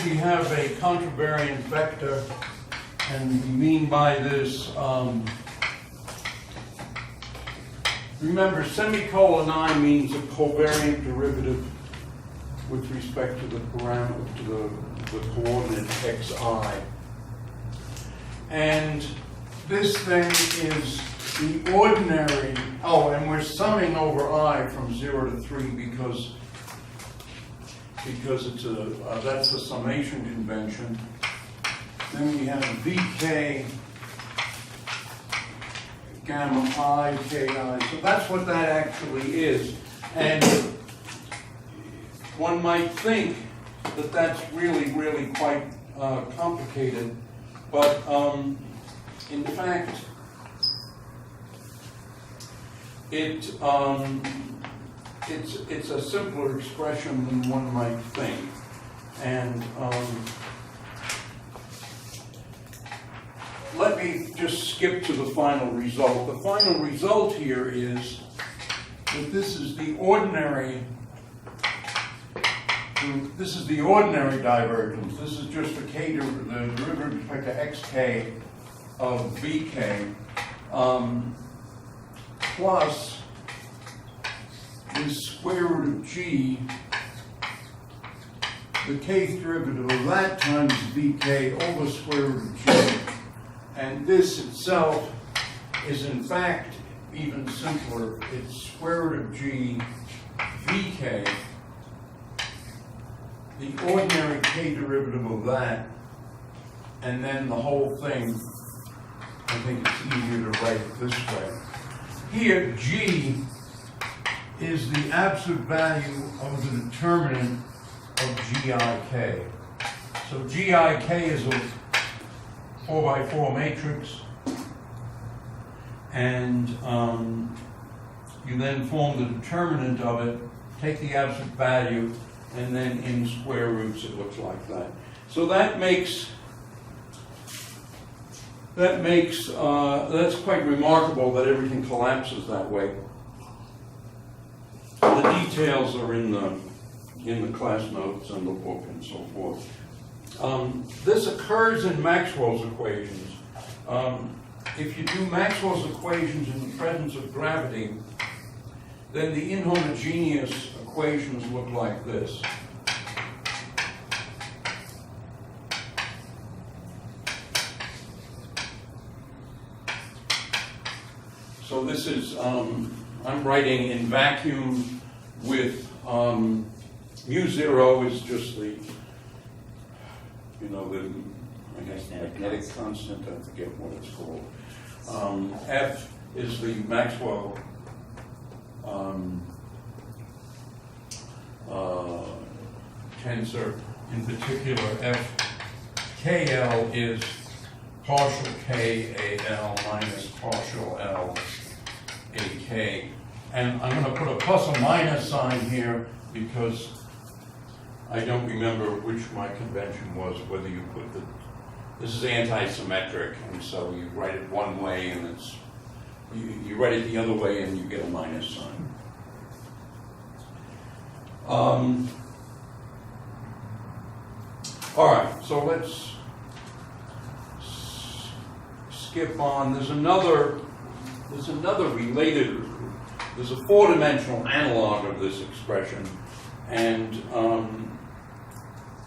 suppose we have a contravariant vector, and we mean by this, remember, semicolon I means a covariant derivative with respect to the parameter, to the coordinate xi. And this thing is the ordinary, oh, and we're summing over I from 0 to 3 because it's that's the summation convention. Then we have Vk gamma I ki. So that's what that actually is. And one might think that that's really, really quite complicated, but in fact, it's a simpler expression than one might think. And let me just skip to the final result. The final result here is that this is the ordinary divergence. This is just the derivative with respect to xk of vk plus the square root of g, the kth derivative of that times vk over square root of g. And this itself is in fact even simpler. It's square root of g vk, the ordinary k derivative of that, and then the whole thing. I think it's easier to write it this way. Here, g is the absolute value of the determinant of gik. So gik is a 4x4 matrix, and you then form the determinant of it, take the absolute value, and then in square roots it looks like that. So that's quite remarkable that everything collapses that way. The details are in the class notes and the book and so forth. This occurs in Maxwell's equations. If you do Maxwell's equations in the presence of gravity, then the inhomogeneous equations look like this. So this is, I'm writing in vacuum with mu 0 is just the, I guess, magnetic constant, I forget what it's called. F is the Maxwell tensor. In particular, FKL is partial KAL minus partial L AK. And I'm going to put a plus or minus sign here because I don't remember which my convention was, whether you put this is anti-symmetric, and so you write it one way and you write it the other way and you get a minus sign. All right, so let's skip on. There's another related, there's a four-dimensional analog of this expression, and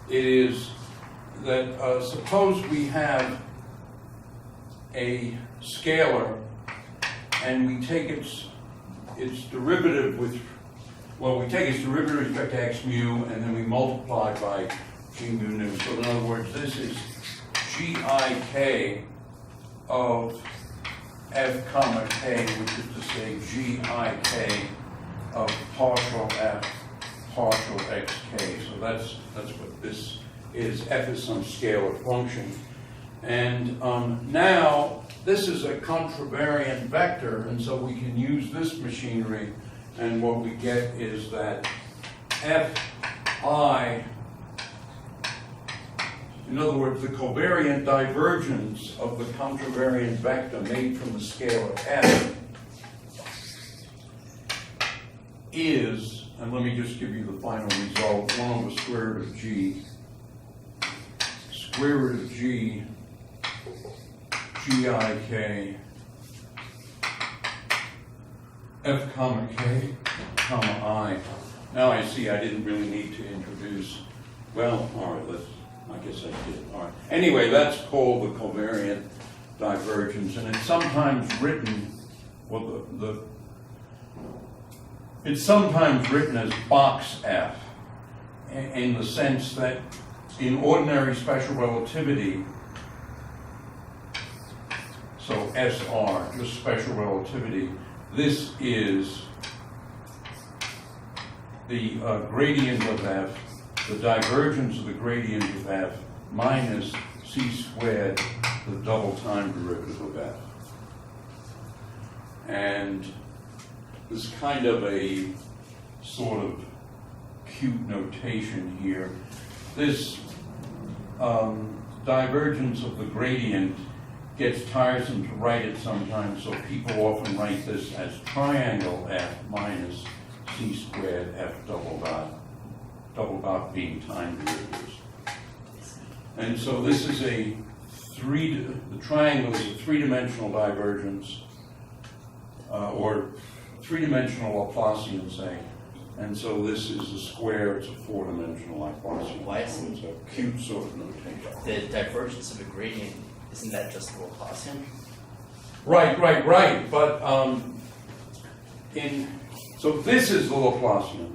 it is that suppose we have a scalar and we take its derivative with, well, we take its derivative with respect to x mu and then we multiply by g mu nu. So in other words, this is gik of f comma k, which is to say gik of partial f partial xk. So that's what this is. F is some scalar function. And now this is a contravariant vector, and so we can use this machinery, and what we get is that fi, in other words, the covariant divergence of the contravariant vector made from the scalar f is, and let me just give you the final result, 1 over square root of g square root of g, gik, f comma k, comma I. Now I see I didn't really need to introduce, well, all right, I guess I did. All right. Anyway, that's called the covariant divergence, and it's sometimes written, well, it's sometimes written as box F, in the sense that in ordinary special relativity, so SR, just special relativity, this is the gradient of F, the divergence of the gradient of F minus c squared, the double time derivative of F. And there's kind of a sort of cute notation here. This divergence of the gradient gets tiresome to write it sometimes, so people often write this as triangle F minus c squared F double dot being time derivatives. And so this is the triangle is a three-dimensional divergence, or three-dimensional Laplacian, say. And so this is a square, it's a four-dimensional Laplacian. Why isn't it's a cute sort of notation? The divergence of a gradient, isn't that just Laplacian? Right. But so this is the Laplacian.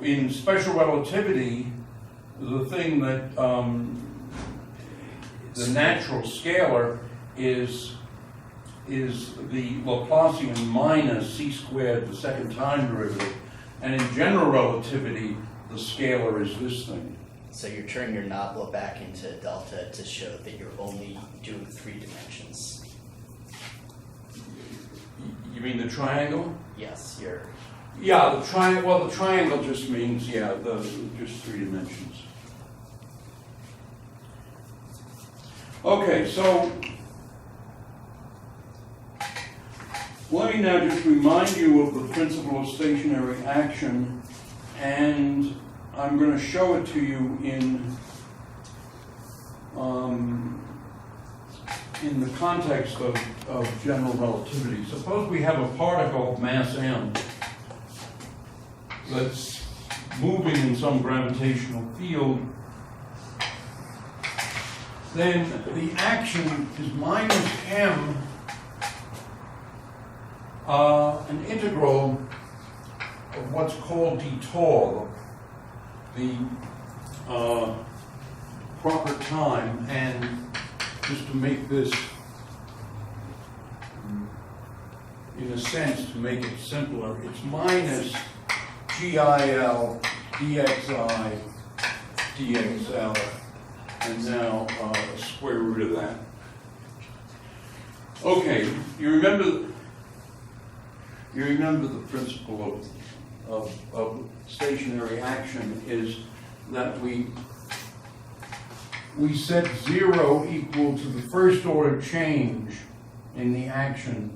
In special relativity, the thing that the natural scalar is the Laplacian minus c squared, the second time derivative, and in general relativity, the scalar is this thing. So you're turning your nabla back into delta to show that you're only doing 3 dimensions. You mean the triangle? Yes, you're. Yeah, the triangle. Well, the triangle just means just 3 dimensions. Okay, so let me now just remind you of the principle of stationary action, and I'm going to show it to you in the context of general relativity. Suppose we have a particle of mass m that's moving in some gravitational field. Then the action is minus m, an integral of what's called dTau, the proper time. And just to make this, in a sense, to make it simpler, it's minus GIL dxi dxl, and now a square root of that. Okay, you remember the principle of stationary action is that we set 0 equal to the first order change in the action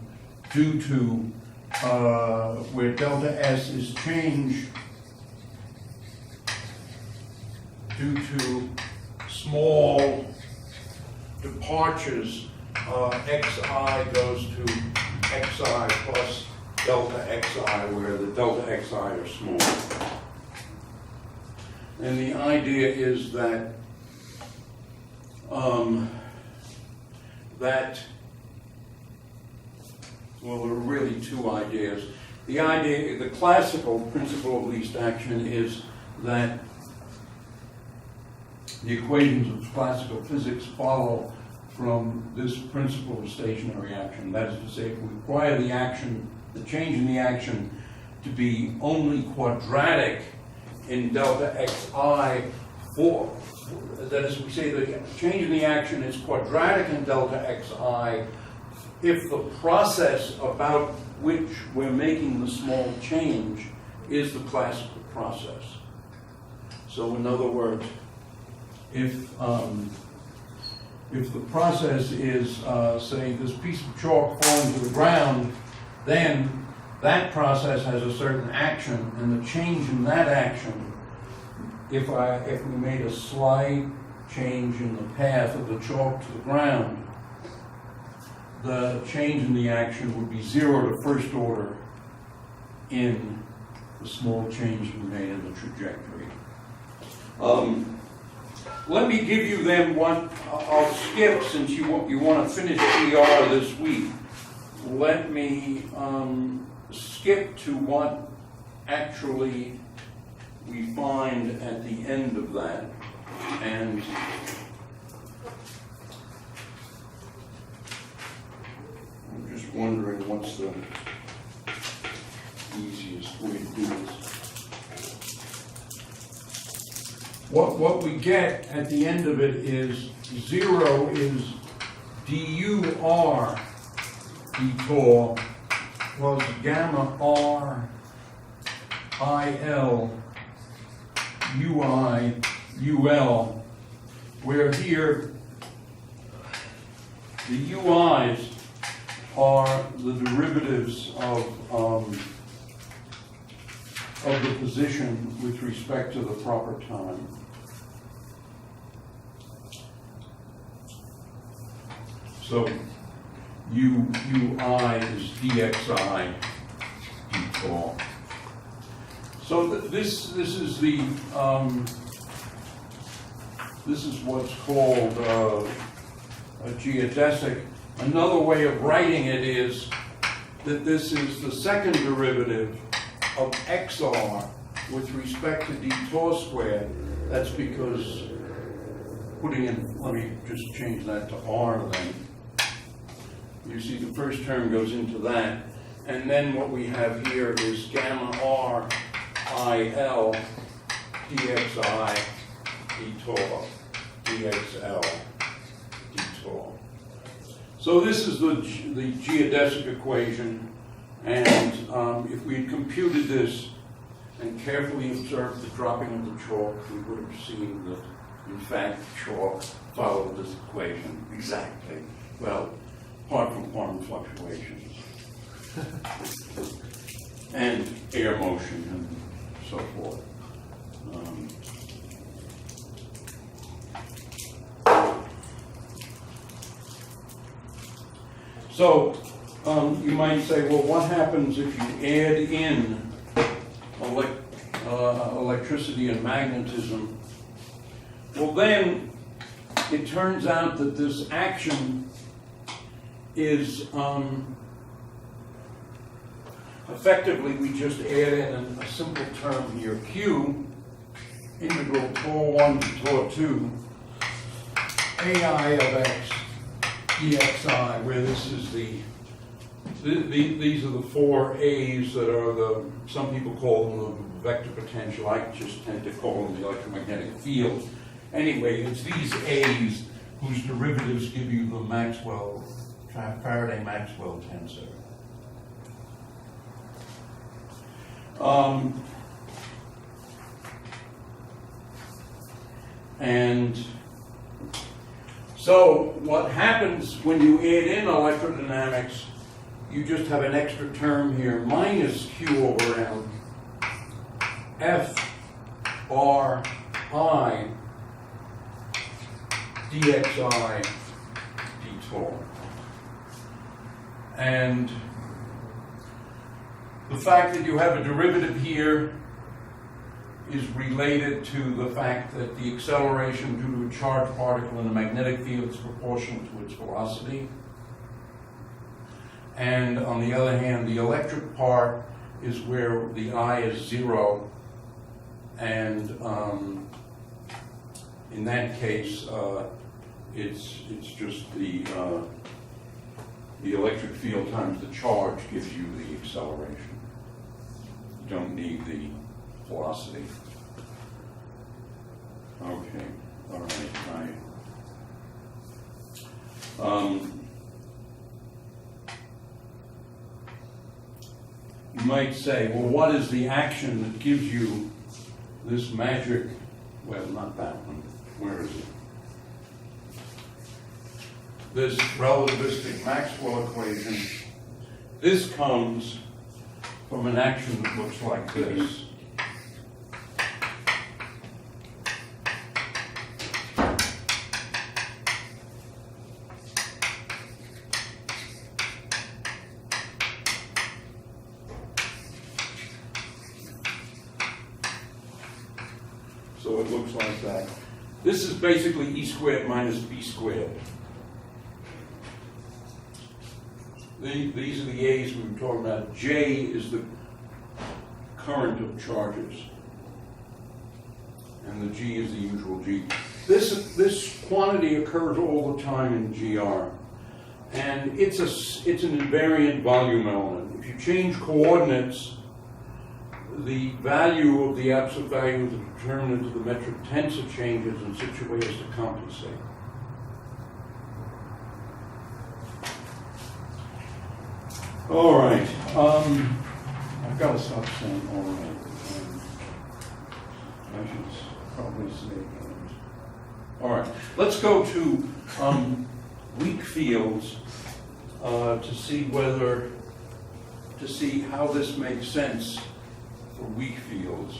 due to where delta S is change due to small departures. Xi goes to Xi plus delta Xi, where the delta Xi are small. And the idea is that well, there are really two ideas. The classical principle of least action is that the equations of classical physics follow from this principle of stationary action. That is to say, if we require the change in the action to be only quadratic in delta Xi that is, we say the change in the action is quadratic in delta Xi if the process about which we're making the small change is the classical process. So in other words, if the process is, say, this piece of chalk falling to the ground, then that process has a certain action, and the change in that action if we made a slight change in the path of the chalk to the ground, the change in the action would be 0 to first order in the small change we made in the trajectory. Let me give you then one, I'll skip since you want to finish GR this week. Let me skip to what actually we find at the end of that. And I'm just wondering what's the easiest way to do this. What we get at the end of it is 0 is dUr dTau plus gamma R IL UI UL, where here the UIs are the derivatives of the position with respect to the proper time. So UI is dxi dTau. So this is the this is what's called a geodesic. Another way of writing it is that this is the second derivative of xr with respect to dTau squared. That's because putting in, let me just change that to r then. You see the first term goes into that. And then what we have here is gamma r IL dxi dTau dxl dTau. So this is the geodesic equation, and if we had computed this and carefully observed the dropping of the chalk, we would have seen that, in fact, chalk followed this equation exactly. Well, apart from quantum fluctuations and air motion and so forth. So you might say, well, what happens if you add in electricity and magnetism? Well, then it turns out that this action is effectively, we just add in a simple term here, Q, integral tau 1 to tau 2, AI of x dxi, where this is these are the 4 A's that are the, some people call them the vector potential, I just tend to call them the electromagnetic field. Anyway, it's these A's whose derivatives give you the Maxwell, Faraday-Maxwell tensor. And so what happens when you add in electrodynamics, you just have an extra term here, minus Q over M, F R I dxi dTau. And the fact that you have a derivative here is related to the fact that the acceleration due to a charged particle in a magnetic field is proportional to its velocity. And on the other hand, the electric part is where the I is 0, and in that case, it's just the electric field times the charge gives you the acceleration. You don't need the velocity. Okay, all right. You might say, well, what is the action that gives you this magic? Well, not that one. Where is it? This relativistic Maxwell equation. This comes from an action that looks like this. looks like that. This is basically E squared minus B squared. These are the A's we were talking about. J is the current of charges. And the G is the usual G. This quantity occurs all the time in GR. And it's an invariant volume element. If you change coordinates, the value of the absolute value of the determinant of the metric tensor changes in such a way as to compensate. All right. I've got to stop saying all right. I should probably say all right. Let's go to weak fields to see how this makes sense for weak fields.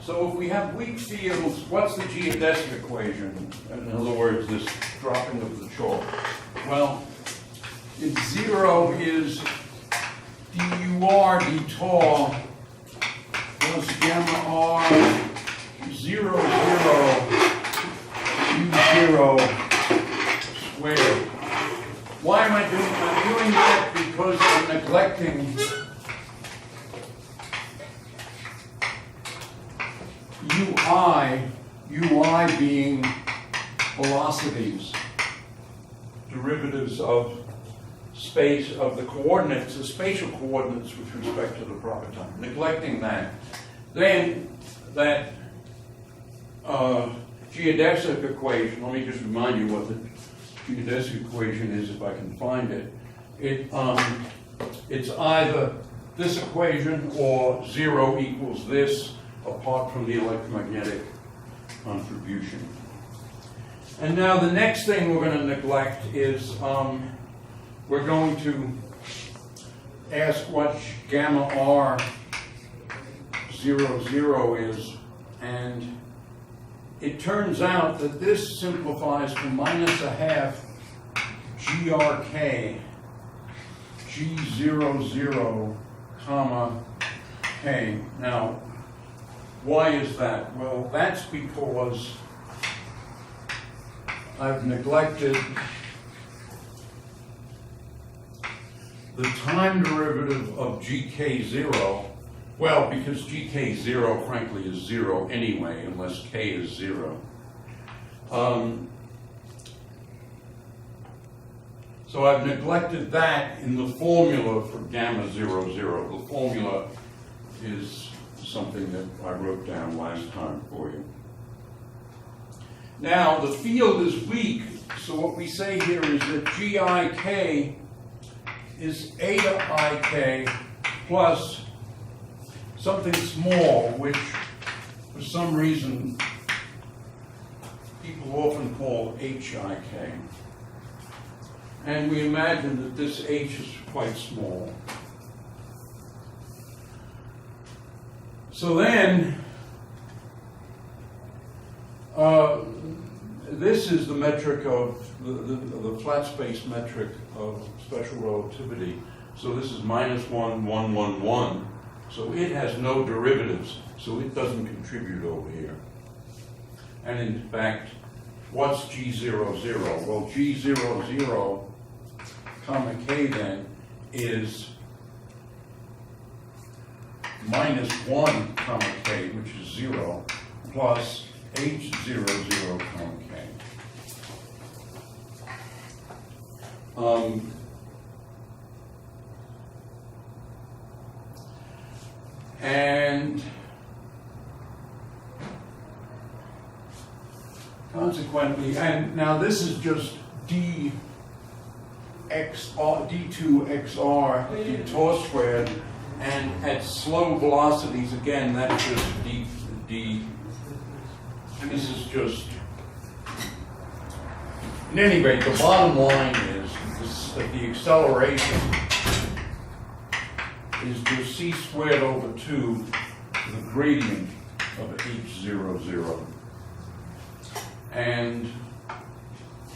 So if we have weak fields, what's the geodesic equation? In other words, this dropping of the chalk. Well, if 0 is dur d tau plus gamma r 0, 0 u0 squared. Why am I doing that? I'm doing that because I'm neglecting ui being velocities, derivatives of space, of the coordinates, the spatial coordinates with respect to the proper time. Neglecting that. Then that geodesic equation, let me just remind you what the geodesic equation is if I can find it. It's either this equation or 0 equals this, apart from the electromagnetic contribution. And now the next thing we're going to neglect is we're going to ask what gamma r 0, 0 is, and it turns out that this simplifies to minus a half grk g0, 0, comma k. Now, why is that? Well, that's because I've neglected the time derivative of gk0. Well, because gk0, frankly, is 0 anyway, unless k is 0. So I've neglected that in the formula for gamma 0, 0. The formula is something that I wrote down last time for you. Now, the field is weak, so what we say here is that gik is eta ik plus something small, which for some reason people often call hik. And we imagine that this h is quite small. So then, this is the metric of the flat space metric of special relativity. So this is -1, 1, 1, 1. So it has no derivatives, so it doesn't contribute over here. And in fact, what's G00? Well, G00, comma K then, is -1, comma K, which is 0, plus H00, comma K. And consequently, and now this is just d d2xr d tau squared, and at slow velocities, again, that's just d. And this is just, in any rate, the bottom line is that the acceleration is just c squared over 2, the gradient of h00. And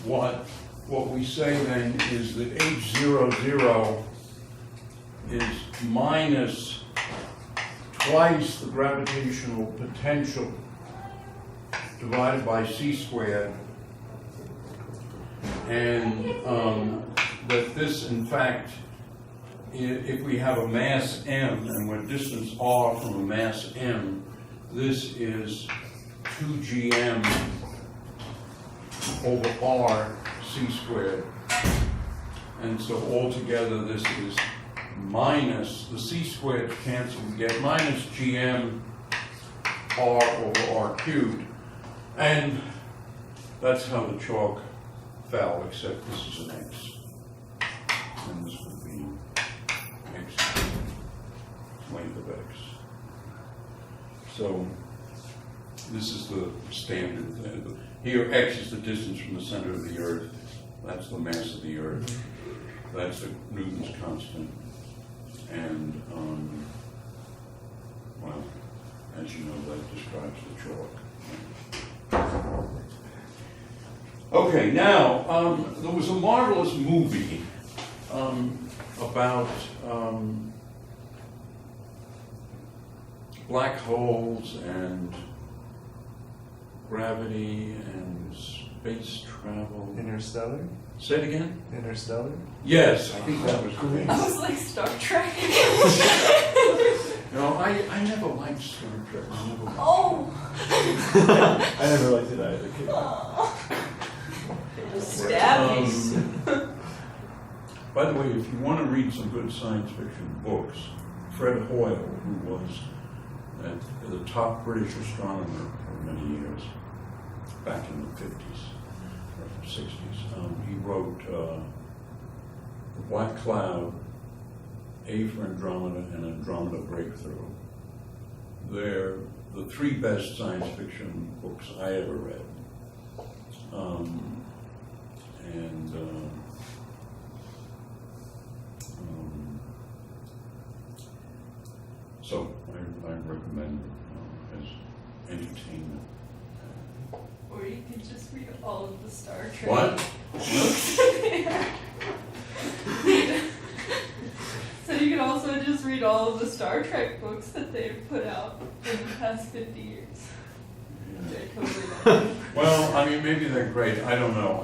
what we say then is that h00 is minus twice the gravitational potential divided by c squared, and that this, in fact, if we have a mass m and we're distance r from a mass m, this is 2gm over r c squared. And so altogether this is minus, the c squared cancel, we get minus gm r over r cubed. And that's how the chalk fell, except this is an x. And this would be x, length of x. So this is the standard. Here x is the distance from the center of the Earth. That's the mass of the Earth. That's the Newton's constant. And, well, as you know, that describes the chalk. Okay, now, there was a marvelous movie about black holes and gravity and space travel. Interstellar? Say it again? Interstellar? Yes, I think that was great. I was like Star Trek. No, I never liked Star Trek. I never liked Oh. I never liked it either. Stabbies. By the way, if you want to read some good science fiction books, Fred Hoyle, who was the top British astronomer for many years, back in the 50s or 60s, he wrote The Black Cloud, A for Andromeda, and Andromeda Breakthrough. They're the three best science fiction books I ever read. So I recommend as entertainment. Or you could just read all of the Star Trek. What? So you can also just read all of the Star Trek books that they've put out in the past 50 years. Yeah. They're totally not. Well, I mean, maybe they're great. I don't know.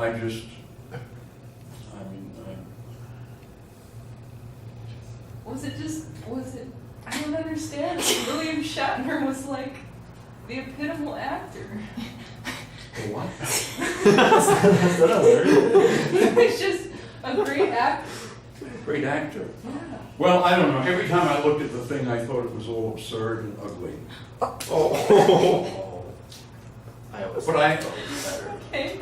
Was it, I don't understand. William Shatner was like the epitomal actor. What? Is that hilarious? He was just a great actor. Great actor. Yeah. Well, I don't know. Every time I looked at the thing, I thought it was all absurd and ugly. Oh. I always But thought I- it was better. Okay.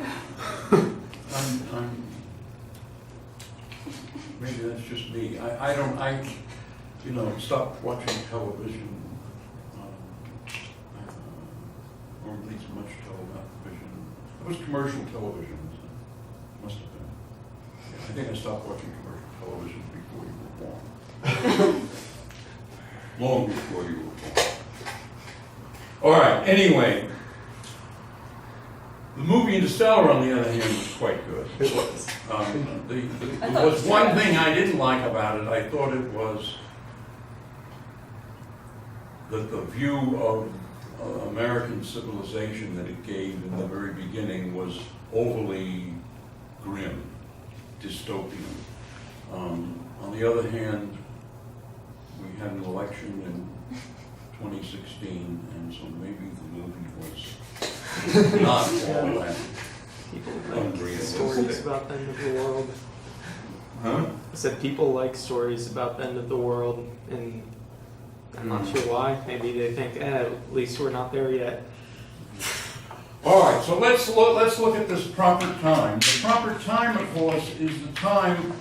Maybe that's just me. I stopped watching television, or at least much television. It was commercial television, must have been. I think I stopped watching commercial television before you were born. Long before you were born. All right, anyway. The movie Interstellar, on the other hand, was quite good. It was. There was one thing I didn't like about it. I thought it was that the view of American civilization that it gave in the very beginning was overly grim, dystopian. On the other hand, we had an election in 2016, and so maybe the movie was not all that. People like Unrealistic. stories about the end of the world. Huh? I said people like stories about the end of the world, and I'm not sure why. Maybe they think, at least we're not there yet. All right, so let's look at this proper time. The proper time, of course, is the time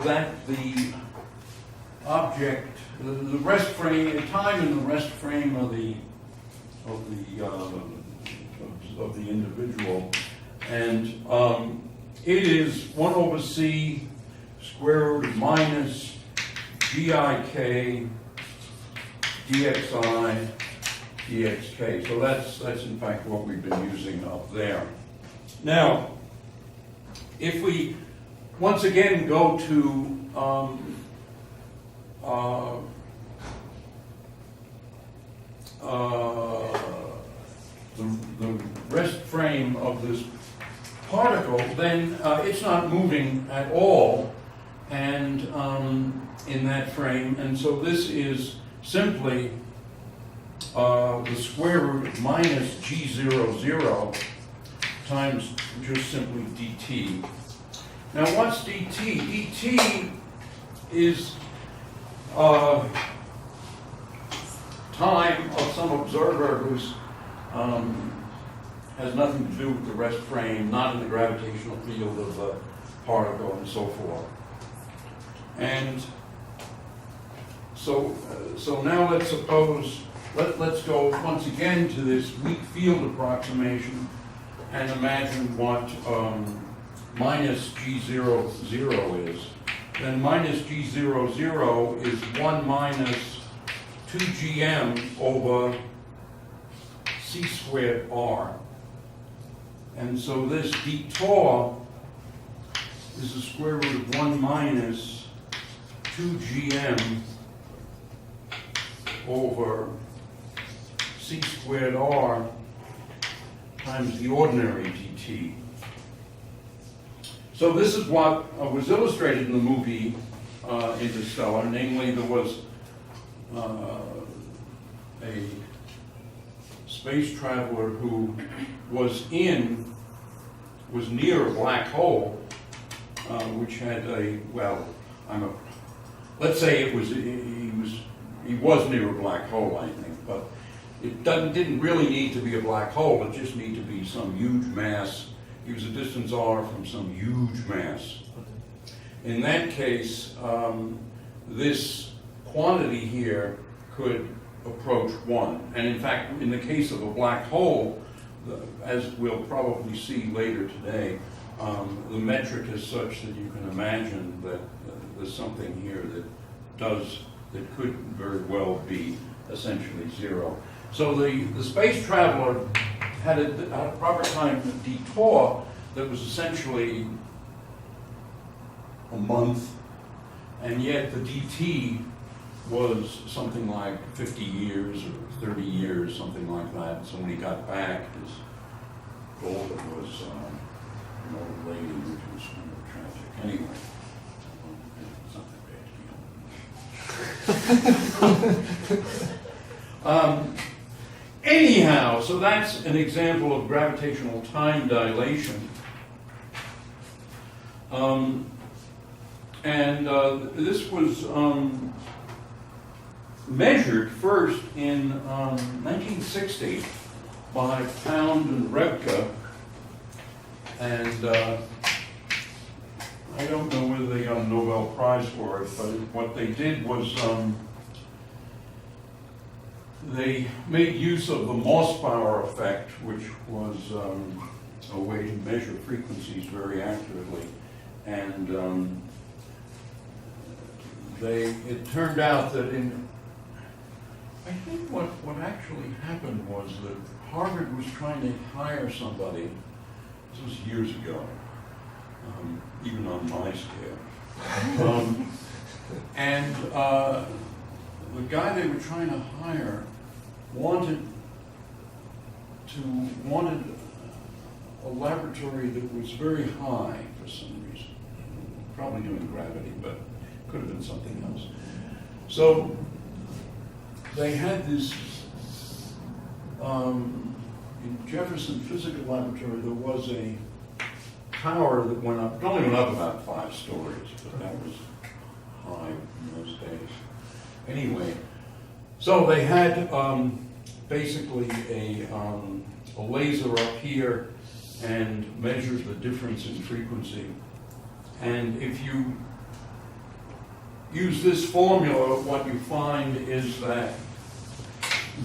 that the object, the rest frame, the time in the rest frame of the individual, and it is 1 over c square root of minus gik dxi dxk. So that's in fact what we've been using up there. Now, if we once again go to the rest frame of this particle, then it's not moving at all, and in that frame, and so this is simply the square root of minus g00 times just simply dt. Now what's dt? dt is time of some observer who's has nothing to do with the rest frame, not in the gravitational field of the particle, and so forth. And so now let's suppose, let's go once again to this weak field approximation and imagine what minus g00 is. Then minus g00 is 1 minus 2gm over c squared r. And so this d tau is the square root of 1 minus 2gm over c squared r times the ordinary dt. So this is what was illustrated in the movie Interstellar, namely there was a space traveler who was near a black hole, which had let's say he was near a black hole, I think, but it didn't really need to be a black hole, it just needed to be some huge mass. He was a distance r from some huge mass. In that case, this quantity here could approach 1. And in fact, in the case of a black hole, as we'll probably see later today, the metric is such that you can imagine that there's something here that could very well be essentially 0. So the space traveler had a proper time detour that was essentially a month, and yet the dt was something like 50 years or 30 years, something like that. So when he got back, his daughter was an old lady, which was kind of tragic. Anyway, it's not that bad to be honest. Anyhow, so that's an example of gravitational time dilation. This was measured first in 1960 by Pound and Rebka, and I don't know whether they got a Nobel Prize for it, but what they did was they made use of the Mossbauer effect, which was a way to measure frequencies very accurately, and it turned out that I think what actually happened was that Harvard was trying to hire somebody. This was years ago, even on my scale. And the guy they were trying to hire wanted a laboratory that was very high for some reason. Probably doing gravity, but could have been something else. So they had this, in Jefferson Physical Laboratory, there was a tower that went up, it only went up about 5 stories, but that was high in those days. Anyway, so they had basically a laser up here and measured the difference in frequency. And if you use this formula, what you find is that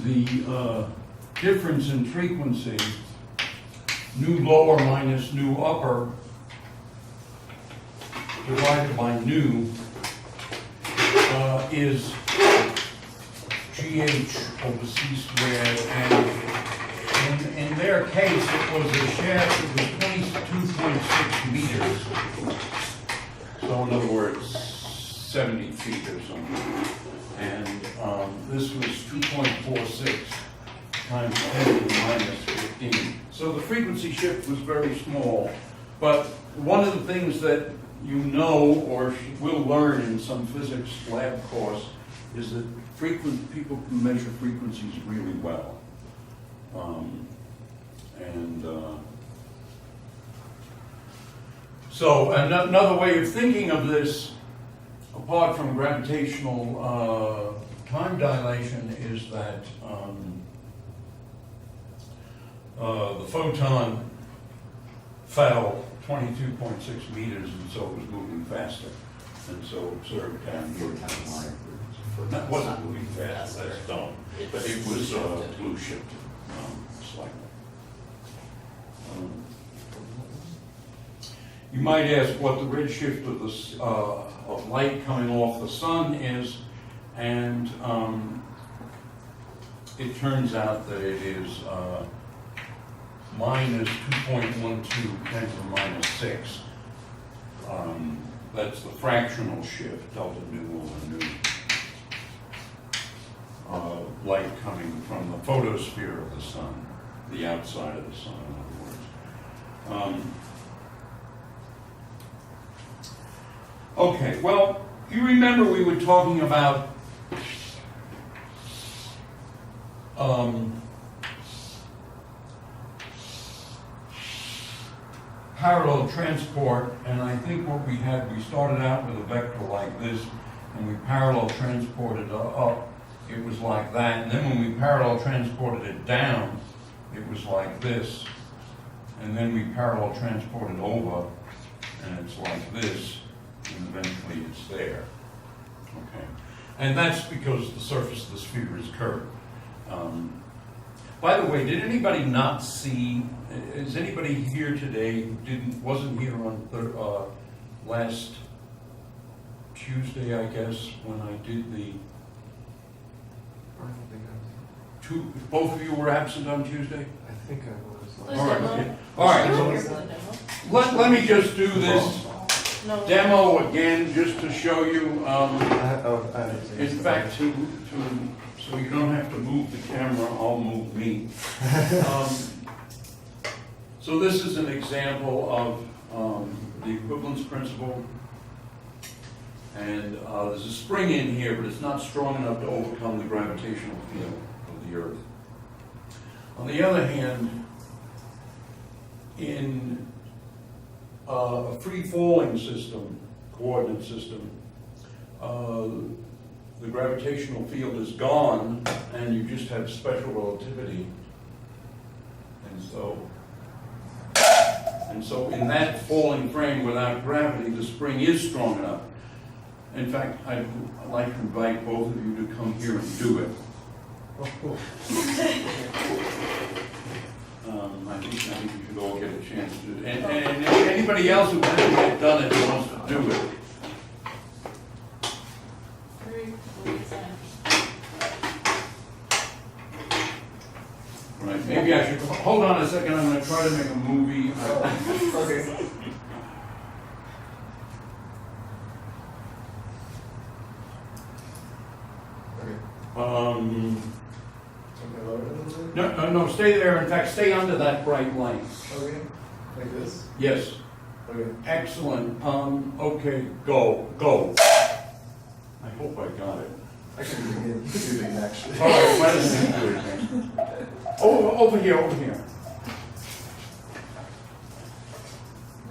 the difference in frequency, nu lower minus nu upper, divided by nu, is GH over C squared, and in their case it was a shaft that was 22.6 meters. So in other words, 70 feet or something. And this was 2.46 times 10 to the minus 15. So the frequency shift was very small. But one of the things that you know or will learn in some physics lab course is that people can measure frequencies really well. So another way of thinking of this, apart from gravitational time dilation, is that the photon fell 22.6 meters, and so it was moving faster. And so observed down here at the line. That wasn't moving fast, that's stone, but it was blue shifted slightly. You might ask what the redshift of the of light coming off the sun is, and it turns out that it is minus 2.12 10 to the minus 6. That's the fractional shift, delta nu over nu. Light coming from the photosphere of the sun, the outside of the sun, in other words. Okay, well, you remember we were talking about parallel transport, and I think what we started out with a vector like this, and we parallel transported up, it was like that, and then when we parallel transported it down, it was like this, and then we parallel transported over, and it's like this, and eventually it's there. Okay, and that's because the surface of the sphere is curved. By the way, did anybody not see? Is anybody here today who wasn't here on last Tuesday? I guess when I did the. I don't think I was. Both of you were absent on Tuesday. I think I was. All right. demo? Okay. All right. So let me just do this demo again, just to show you. In fact, so you don't have to move the camera, I'll move me. So this is an example of the equivalence principle. And there's a spring in here, but it's not strong enough to overcome the gravitational field of the Earth. On the other hand, in a free-falling system, coordinate system, the gravitational field is gone, and you just have special relativity. And so in that falling frame without gravity, the spring is strong enough. In fact, I'd like to invite both of you to come here and do it. Oh, cool. I think you should all get a chance to do it. And anybody else who hasn't yet done it wants to do it. Right, maybe I should, hold on a second, I'm going to try to make a movie. Okay. No, stay there. In fact, stay under that bright light. Okay. Like this? Yes. Okay. Excellent. Okay, go. I hope I got it. I can do it again. You can do it again, actually. All right, why doesn't he do it again? Oh, over here.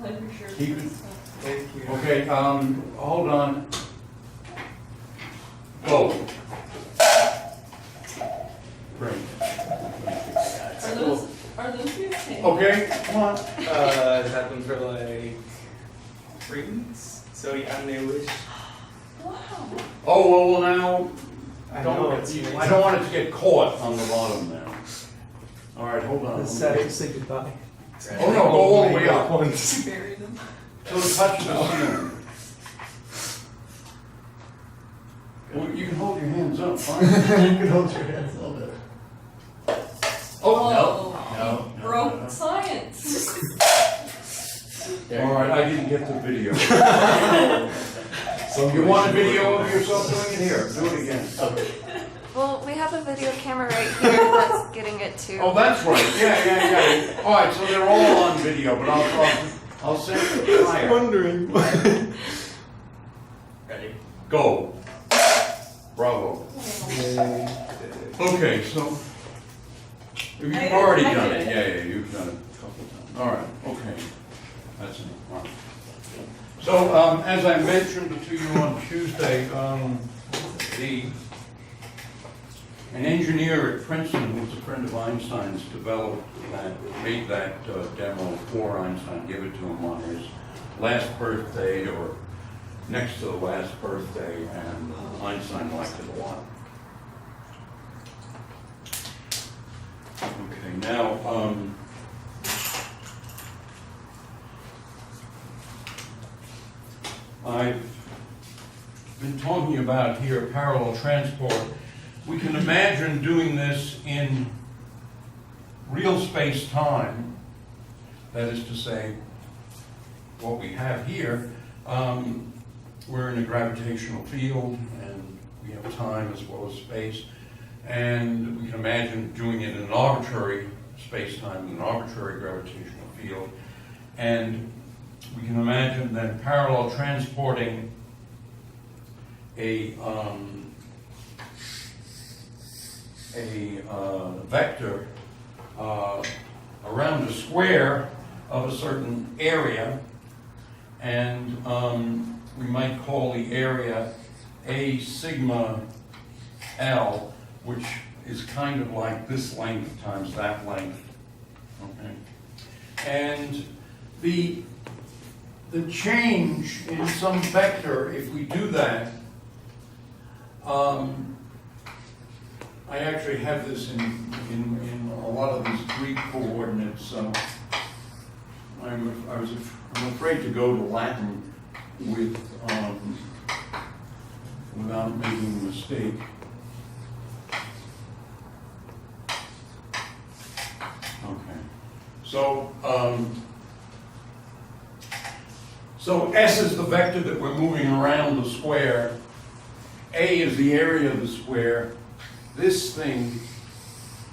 I'm sure. Keep it. Thank you. Okay, hold on. Go. Great. Are those the same? Okay, come on. It happened for like 3 weeks. So yeah, newish. Wow. Oh, well, now, I know it's I don't want it to get caught on the bottom there. All right, hold on. It's sad to say goodbye. Oh, no, go all the way up. Bury them. So it touches the ceiling. Well, you can hold your hands up, fine. You can hold your hands a little bit. Oh, You broke science. all right, I didn't get the video. So you want a video of yourself doing it? Here, do it again. Well, we have a video camera right here that's getting it too. Oh, that's right, yeah. All right, so they're all on video, but I'll send the flyer. Wondering. Ready? Go. Bravo. Okay, so you've already I done did it. it. Yeah, you've done it a couple of times. All right, okay. That's enough. All right. So, as I mentioned to you on Tuesday, an engineer at Princeton who's a friend of Einstein's made that demo for Einstein, give it to him on his last birthday or next to the last birthday, and Einstein liked it a lot. Okay, now, I've been talking about here parallel transport. We can imagine doing this in real space-time, that is to say, what we have here. We're in a gravitational field, and we have time as well as space, and we can imagine doing it in an arbitrary space-time, in an arbitrary gravitational field, and we can imagine then parallel transporting a vector around a square of a certain area, and we might call the area A sigma L, which is kind of like this length times that length. Okay, and the change in some vector, if we do that, I actually have this in a lot of these Greek coordinates. I'm afraid to go to Latin without making a mistake. Okay, so S is the vector that we're moving around the square. A is the area of the square. This thing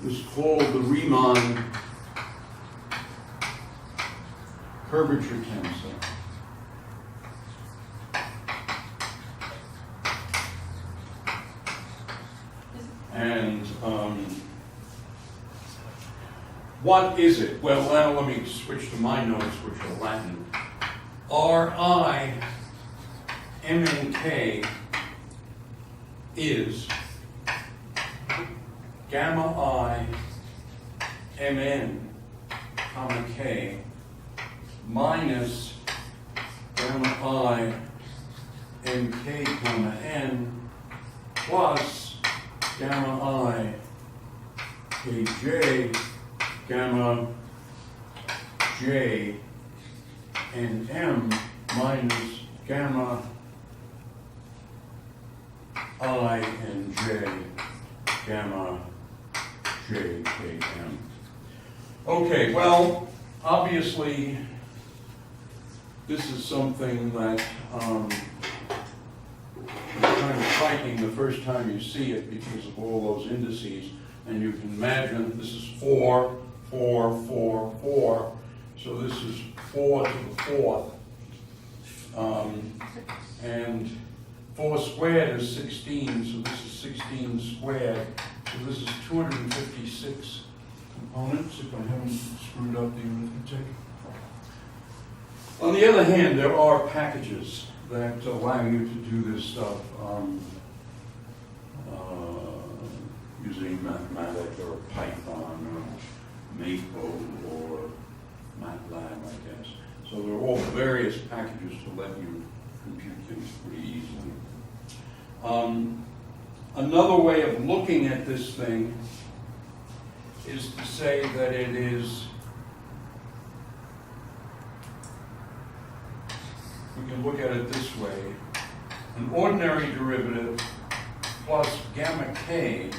is called the Riemann curvature tensor. And what is it? Well, now let me switch to my notes, which are Latin. Ri MNK is gamma I Mn comma K minus gamma I Mk comma N plus gamma I Kj gamma J and M minus gamma I and J gamma J K M. Okay, well, obviously this is something that is kind of frightening the first time you see it because of all those indices, and you can imagine this is 4, 4, 4, 4, so this is 4 to the 4th, and 4 squared is 16, so this is 16 squared, so this is 256 components, if I haven't screwed up the arithmetic. On the other hand, there are packages that allow you to do this stuff using Mathematic or Python or Maple or MATLAB, I guess. So there are all various packages to let you compute things pretty easily. Another way of looking at this thing is to say that it is, we can look at it this way, an ordinary derivative plus gamma k,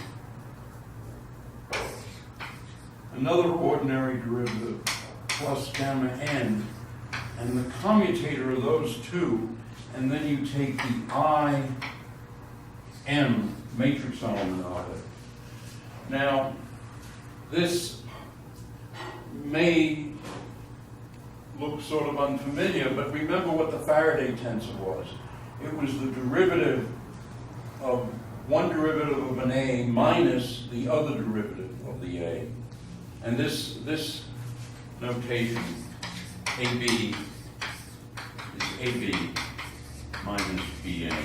another ordinary derivative plus gamma n, and the commutator of those two, and then you take the I M matrix element of it. Now, this may look sort of unfamiliar, but remember what the Faraday tensor was. It was the derivative of one derivative of an A minus the other derivative of the A. And this notation, AB, is AB minus BA.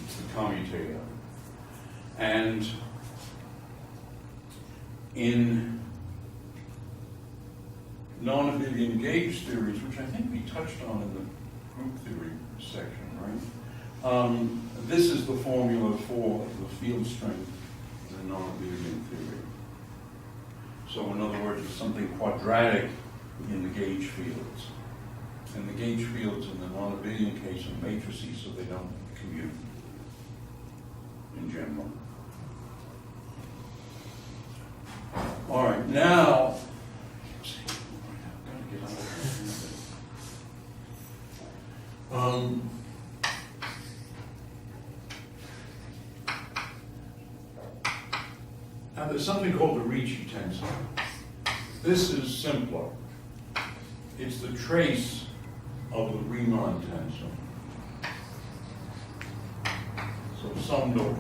It's the commutator. And in non-abelian gauge theories, which I think we touched on in the group theory section, right? This is the formula for the field strength in the non-abelian theory. So in other words, it's something quadratic in the gauge fields. And the gauge fields in the non-abelian case are matrices, so they don't commute in general. All right, now, let's see, I've got to get out of here. Now, there's something called the Ricci tensor. This is simpler. It's the trace of the Riemann tensor. So summed over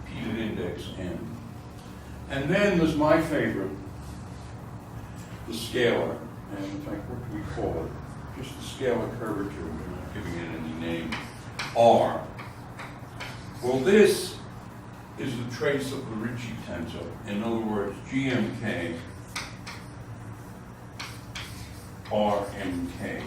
repeated index n. And then there's my favorite, the scalar. And in fact, what do we call it? Just the scalar curvature. We're not giving it any name. R. Well, this is the trace of the Ricci tensor. In other words, GMK RMK.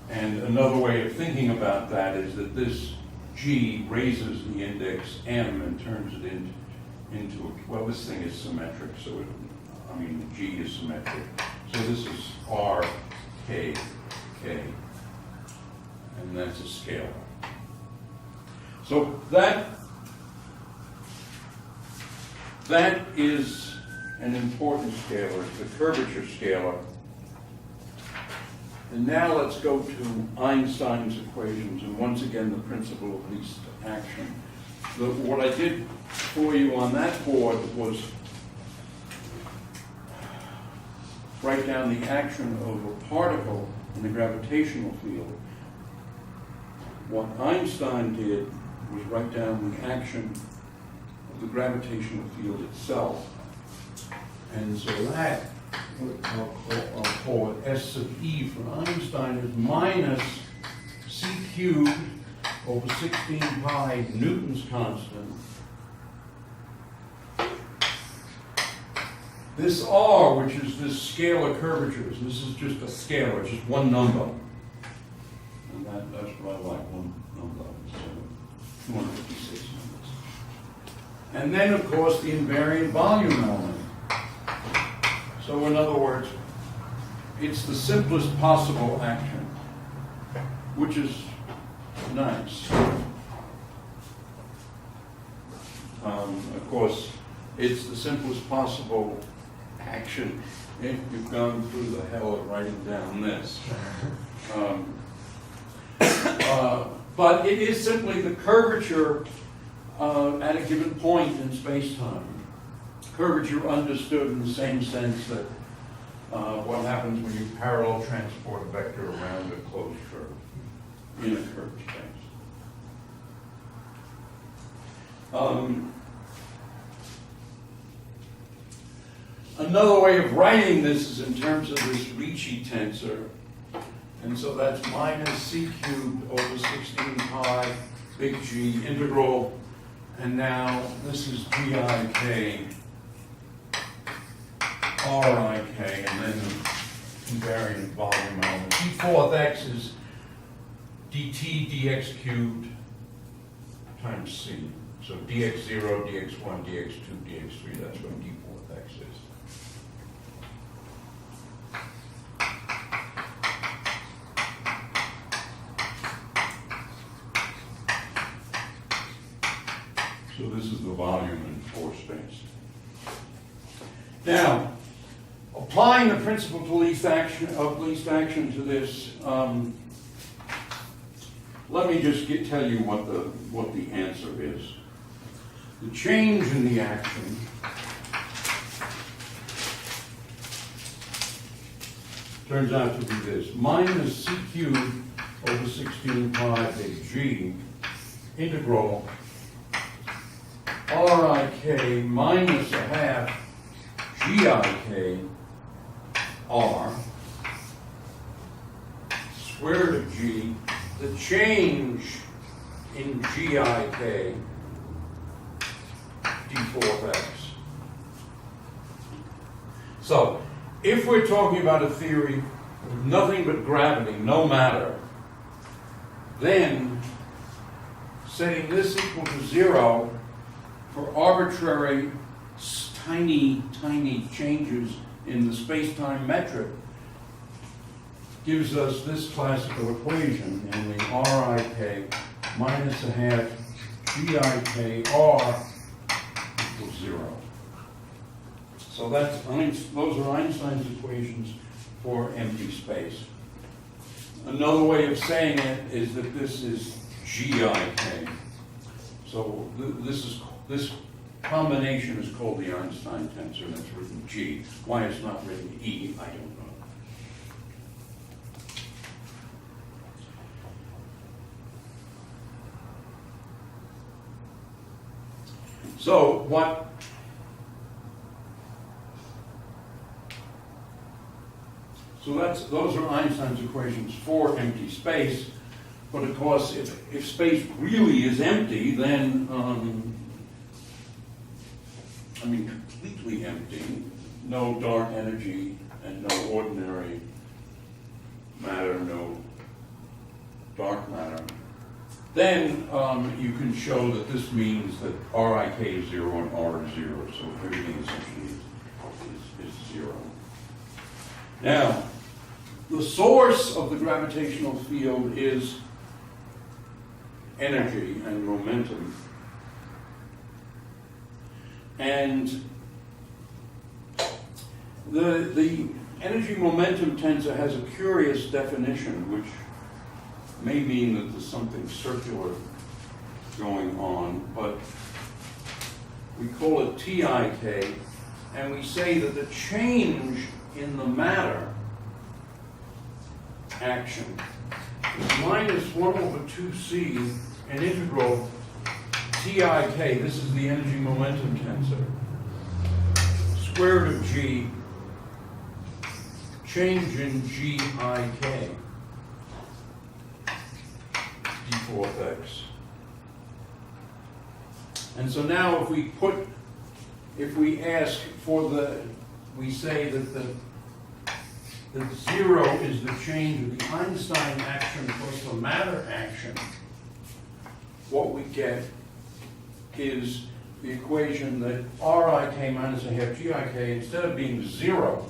And another way of thinking about that is that this G raises the index M and turns it into well, this thing is symmetric, so the G is symmetric. So this is R, K, K. And that's a scalar. So that is an important scalar, the curvature scalar. And now let's go to Einstein's equations, and once again the principle of least action. What I did for you on that board was write down the action of a particle in the gravitational field. What Einstein did was write down the action of the gravitational field itself. And so that, I'll call it S sub E for Einstein, is minus C cubed over 16 pi Newton's constant. This R, which is this scalar curvature, this is just a scalar, just one number. And that's what I like, one number. So 256 numbers. And then, of course, the invariant volume element. So in other words, it's the simplest possible action, which is nice. Of course, it's the simplest possible action if you've gone through the hell of writing down this. But it is simply the curvature at a given point in space-time. Curvature understood in the same sense that what happens when you parallel transport a vector around a closed curve in a curved space. Another way of writing this is in terms of this Ricci tensor. And so that's minus C cubed over 16 pi big G integral. And now this is GIK, RIK, and then invariant volume element. T4th x is dt dx cubed times C. So dx0, dx1, dx2, dx3, that's what d4th x is. So this is the volume in pore space. Now, applying the principle of least action to this, let me just tell you what the answer is. The change in the action turns out to be this, minus c cubed over 16 pi big G integral RIK minus a half GIK R square root of G, the change in GIK d4 of x. So, if we're talking about a theory with nothing but gravity, no matter, then setting this equal to 0 for arbitrary tiny changes in the space-time metric gives us this classical equation, namely RIK minus a half GIK R equals 0. So those are Einstein's equations for empty space. Another way of saying it is that this is GIK. So this combination is called the Einstein tensor, and it's written G. Why it's not written E, I don't know. So those are Einstein's equations for empty space. But of course, if space really is empty, then completely empty, no dark energy and no ordinary matter, no dark matter, then you can show that this means that RIK is 0 and R is 0, so everything essentially is 0. Now, the source of the gravitational field is energy and momentum. And the energy momentum tensor has a curious definition, which may mean that there's something circular going on, but we call it TIK, and we say that the change in the matter action is minus 1 over 2c and integral TIK, this is the energy momentum tensor, square root of G, change in GIK, d4 of x. And so now if we ask for we say that the 0 is the change of the Einstein action plus the matter action, what we get is the equation that RIK minus a half GIK, instead of being 0,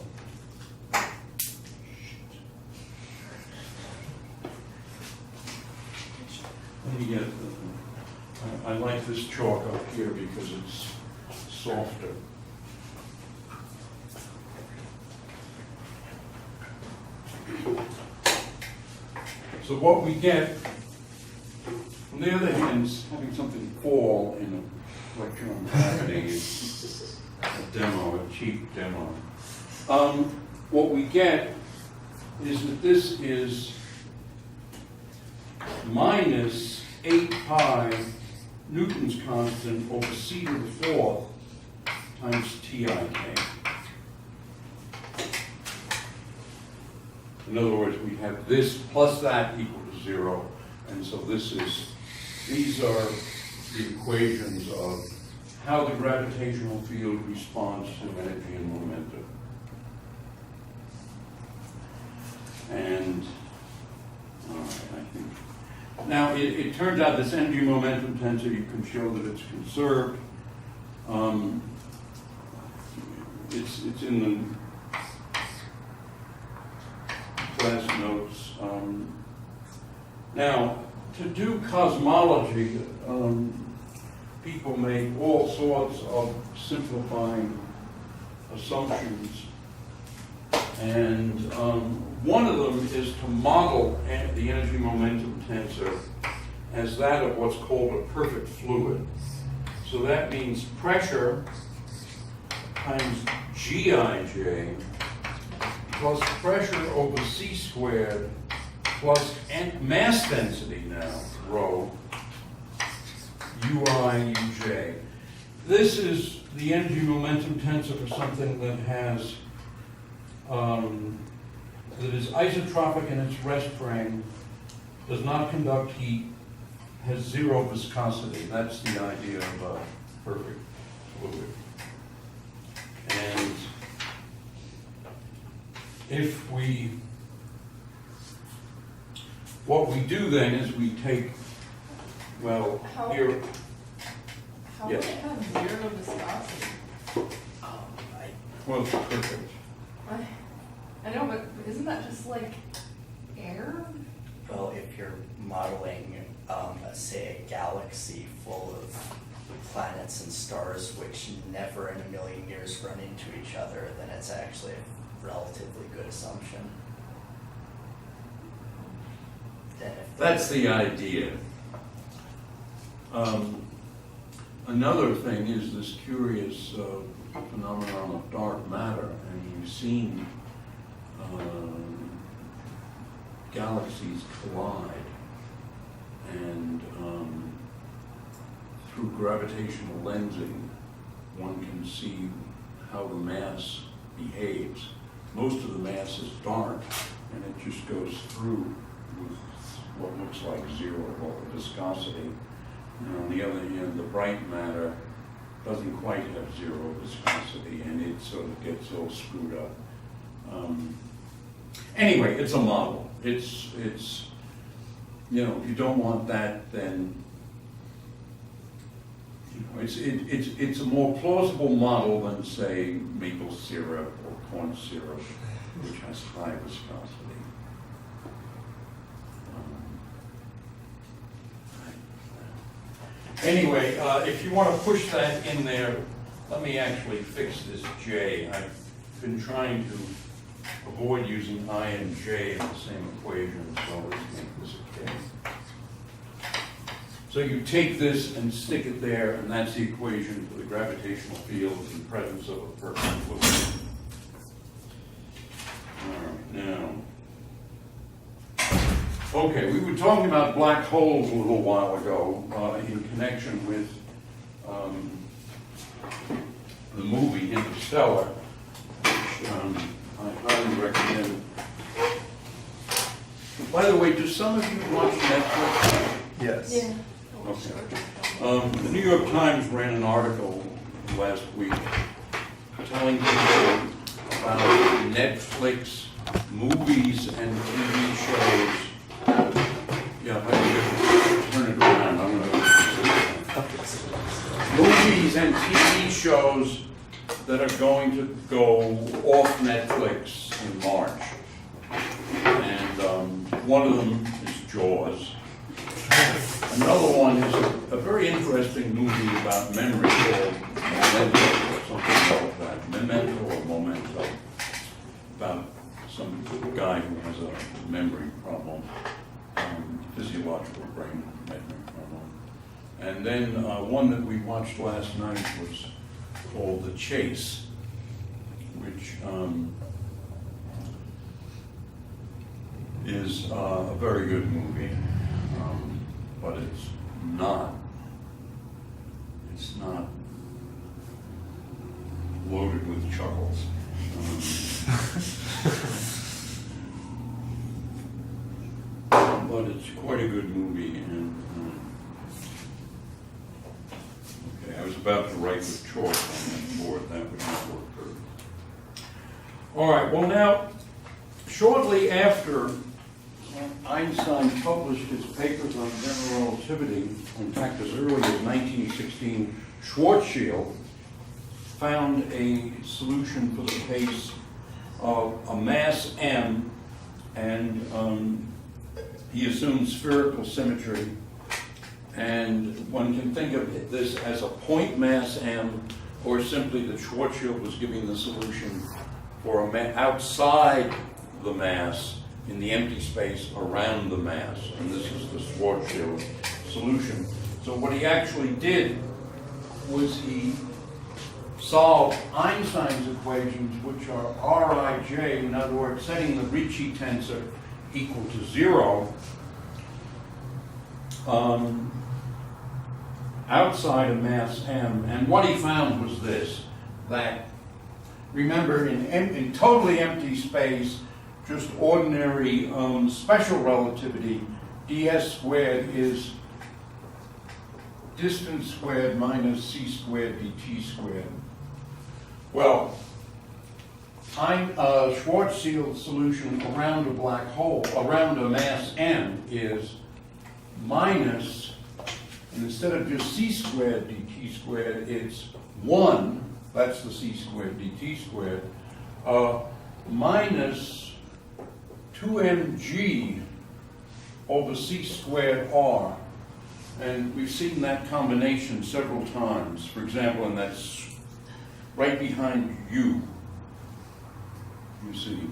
let me get, I like this chalk up here because it's softer. So what we get, on the other hand, is having something fall in electromagnetic is a demo, a cheap demo. What we get is that this is minus 8 pi Newton's constant over c to the 4th times TIK. In other words, we have this plus that equal to 0, and so these are the equations of how the gravitational field responds to energy and momentum. And I think now it turns out this energy momentum tensor, you can show that it's conserved. It's in the class notes. Now, to do cosmology, people make all sorts of simplifying assumptions. And one of them is to model the energy momentum tensor as that of what's called a perfect fluid. So that means pressure times Gij plus pressure over c squared plus mass density now, rho, ui, uj. This is the energy momentum tensor for something that has, that is isotropic in its rest frame, does not conduct heat, has zero viscosity. That's the idea of a perfect fluid. And if we, what we do then is we take, well, How- here, How Yes. would it have zero viscosity? well, it's perfect. I know, but isn't that just like air? Well, if you're modeling, say, a galaxy full of planets and stars which never in a million years run into each other, then it's actually a relatively good assumption. Then if That's the idea. Another thing is this curious phenomenon of dark matter, and you've seen galaxies collide, and through gravitational lensing, one can see how the mass behaves. Most of the mass is dark, and it just goes through with what looks like zero viscosity. And on the other hand, the bright matter doesn't quite have zero viscosity, and it sort of gets all screwed up. Anyway, it's a model. It's you know, if you don't want that, then you know, it's a more plausible model than, say, maple syrup or corn syrup, which has high viscosity. Anyway, if you want to push that in there, let me actually fix this J. I've been trying to avoid using I and J in the same equation, so let's make this a K. So you take this and stick it there, and that's the equation for the gravitational field in the presence of a perfect fluid. All right, now. Okay, we were talking about black holes a little while ago in connection with the movie Interstellar, which I highly recommend. By the way, do some of you watch Netflix? Yes. Okay. The New York Times ran an article last week telling people about Netflix movies and TV shows. Yeah, if I can turn it around, I'm going to. Movies and TV shows that are going to go off Netflix in March. And one of them is Jaws. Another one is a very interesting movie about memory called Memento, or something like that. Memento or Momento. About some guy who has a memory problem. Physiological brain memory problem. And then one that we watched last night was called The Chase, which is a very good movie, but it's not loaded with chuckles. But it's quite a good movie, and okay, I was about to write with chalk on that board, that would not work good. All right, well now, shortly after Einstein published his papers on general relativity, in fact as early as 1916, Schwarzschild found a solution for the case of a mass m, and he assumed spherical symmetry, and one can think of this as a point mass m, or simply that Schwarzschild was giving the solution for a outside the mass in the empty space around the mass, and this is the Schwarzschild solution. So what he actually did was he solve Einstein's equations, which are Rij, in other words, setting the Ricci tensor equal to 0, outside of mass m. And what he found was this, that, remember, in totally empty space, just ordinary special relativity, ds squared is distance squared minus c squared dt squared. Well, Schwarzschild solution around a black hole, around a mass m, is minus, and instead of just c squared dt squared, it's 1, that's the c squared dt squared, minus 2mg over c squared r. And we've seen that combination several times. For example, and that's right behind u. You see.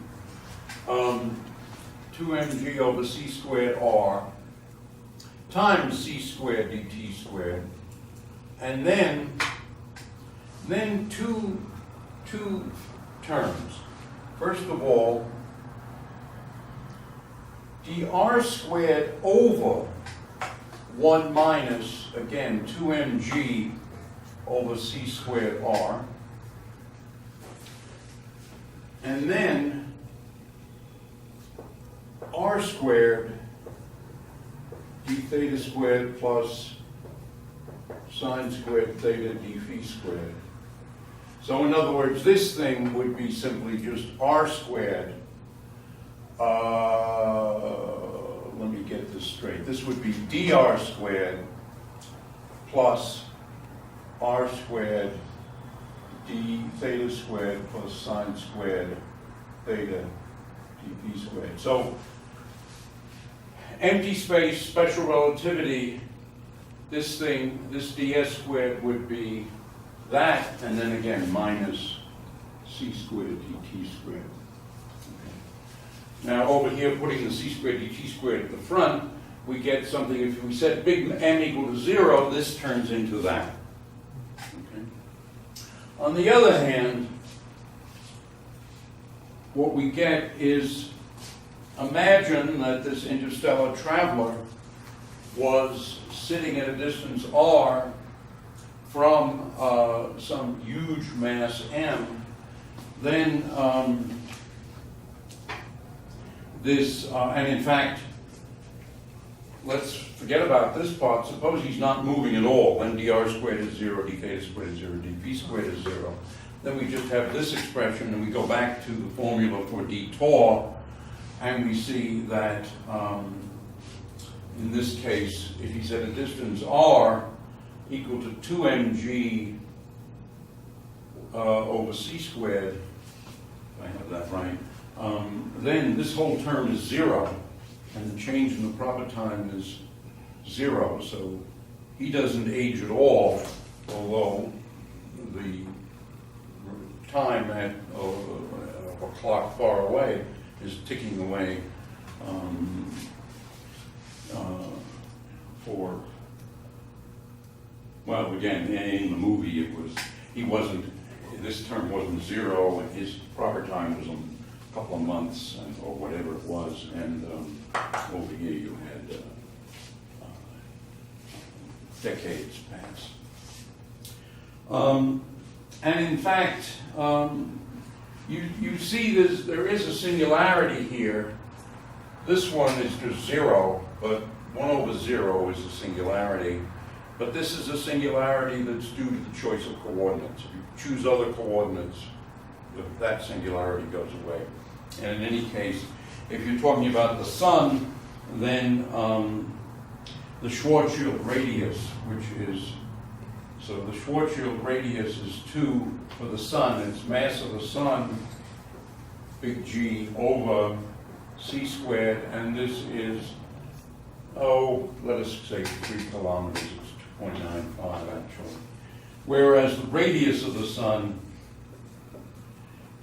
2mg over c squared r times c squared dt squared. And then two terms. First of all, dr squared over 1 minus, again, 2mg over c squared r. And then r squared d theta squared plus sine squared theta d phi squared. So in other words, this thing would be simply just r squared. Let me get this straight. This would be dr squared plus r squared d theta squared plus sine squared theta dp squared. So empty space, special relativity, this thing, this ds squared would be that, and then again minus c squared dt squared. Now over here, putting the c squared dt squared at the front, we get something, if we set big M equal to 0, this turns into that. Okay. On the other hand, what we get is, imagine that this interstellar traveler was sitting at a distance r from some huge mass m, then and in fact, let's forget about this part. Suppose he's not moving at all, then dr squared is 0, d theta squared is 0, dp squared is 0. Then we just have this expression, and we go back to the formula for d tau, and we see that in this case, if he's at a distance r equal to 2mg over c squared, if I have that right, then this whole term is 0, and the change in the proper time is 0. So he doesn't age at all, although the time at a clock far away is ticking away for, well, again, in the movie this term wasn't 0, and his proper time was a couple of months or whatever it was, and over here you had decades pass. And in fact, you see there is a singularity here. This one is just 0, but 1 over 0 is a singularity. But this is a singularity that's due to the choice of coordinates. If you choose other coordinates, that singularity goes away. And in any case, if you're talking about the sun, then the Schwarzschild radius, which is, so the Schwarzschild radius is 2 for the sun. It's mass of the sun, big G, over c squared, and this is, let us say 3 kilometers. It's 2.95 actually. Whereas the radius of the sun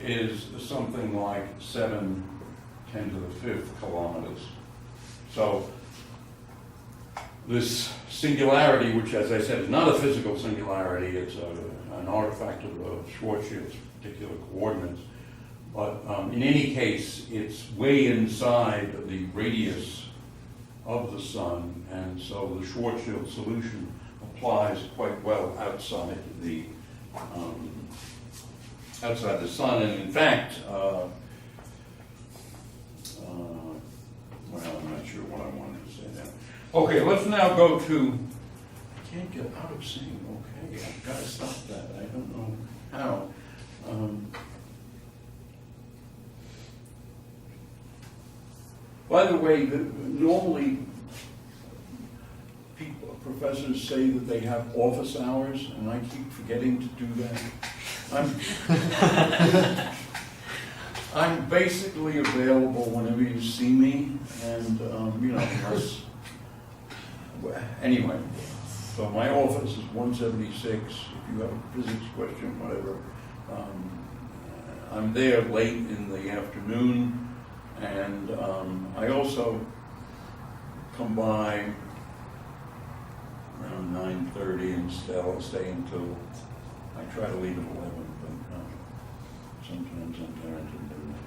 is something like 7 10 to the 5th kilometers. So this singularity, which, as I said, is not a physical singularity, it's an artifact of Schwarzschild's particular coordinates. But in any case, it's way inside the radius of the sun, and so the Schwarzschild solution applies quite well outside the sun. And in fact, well, I'm not sure what I wanted to say now. Okay, let's now go to. I can't get out of saying okay. I've got to stop that. I don't know how. By the way, normally professors say that they have office hours, and I keep forgetting to do that. I'm basically available whenever you see me, and unless anyway. So my office is 176. If you have a physics question, whatever, I'm there late in the afternoon. And I also come by around 9:30 and stay until, I try to leave at 11, but sometimes I'm tired to do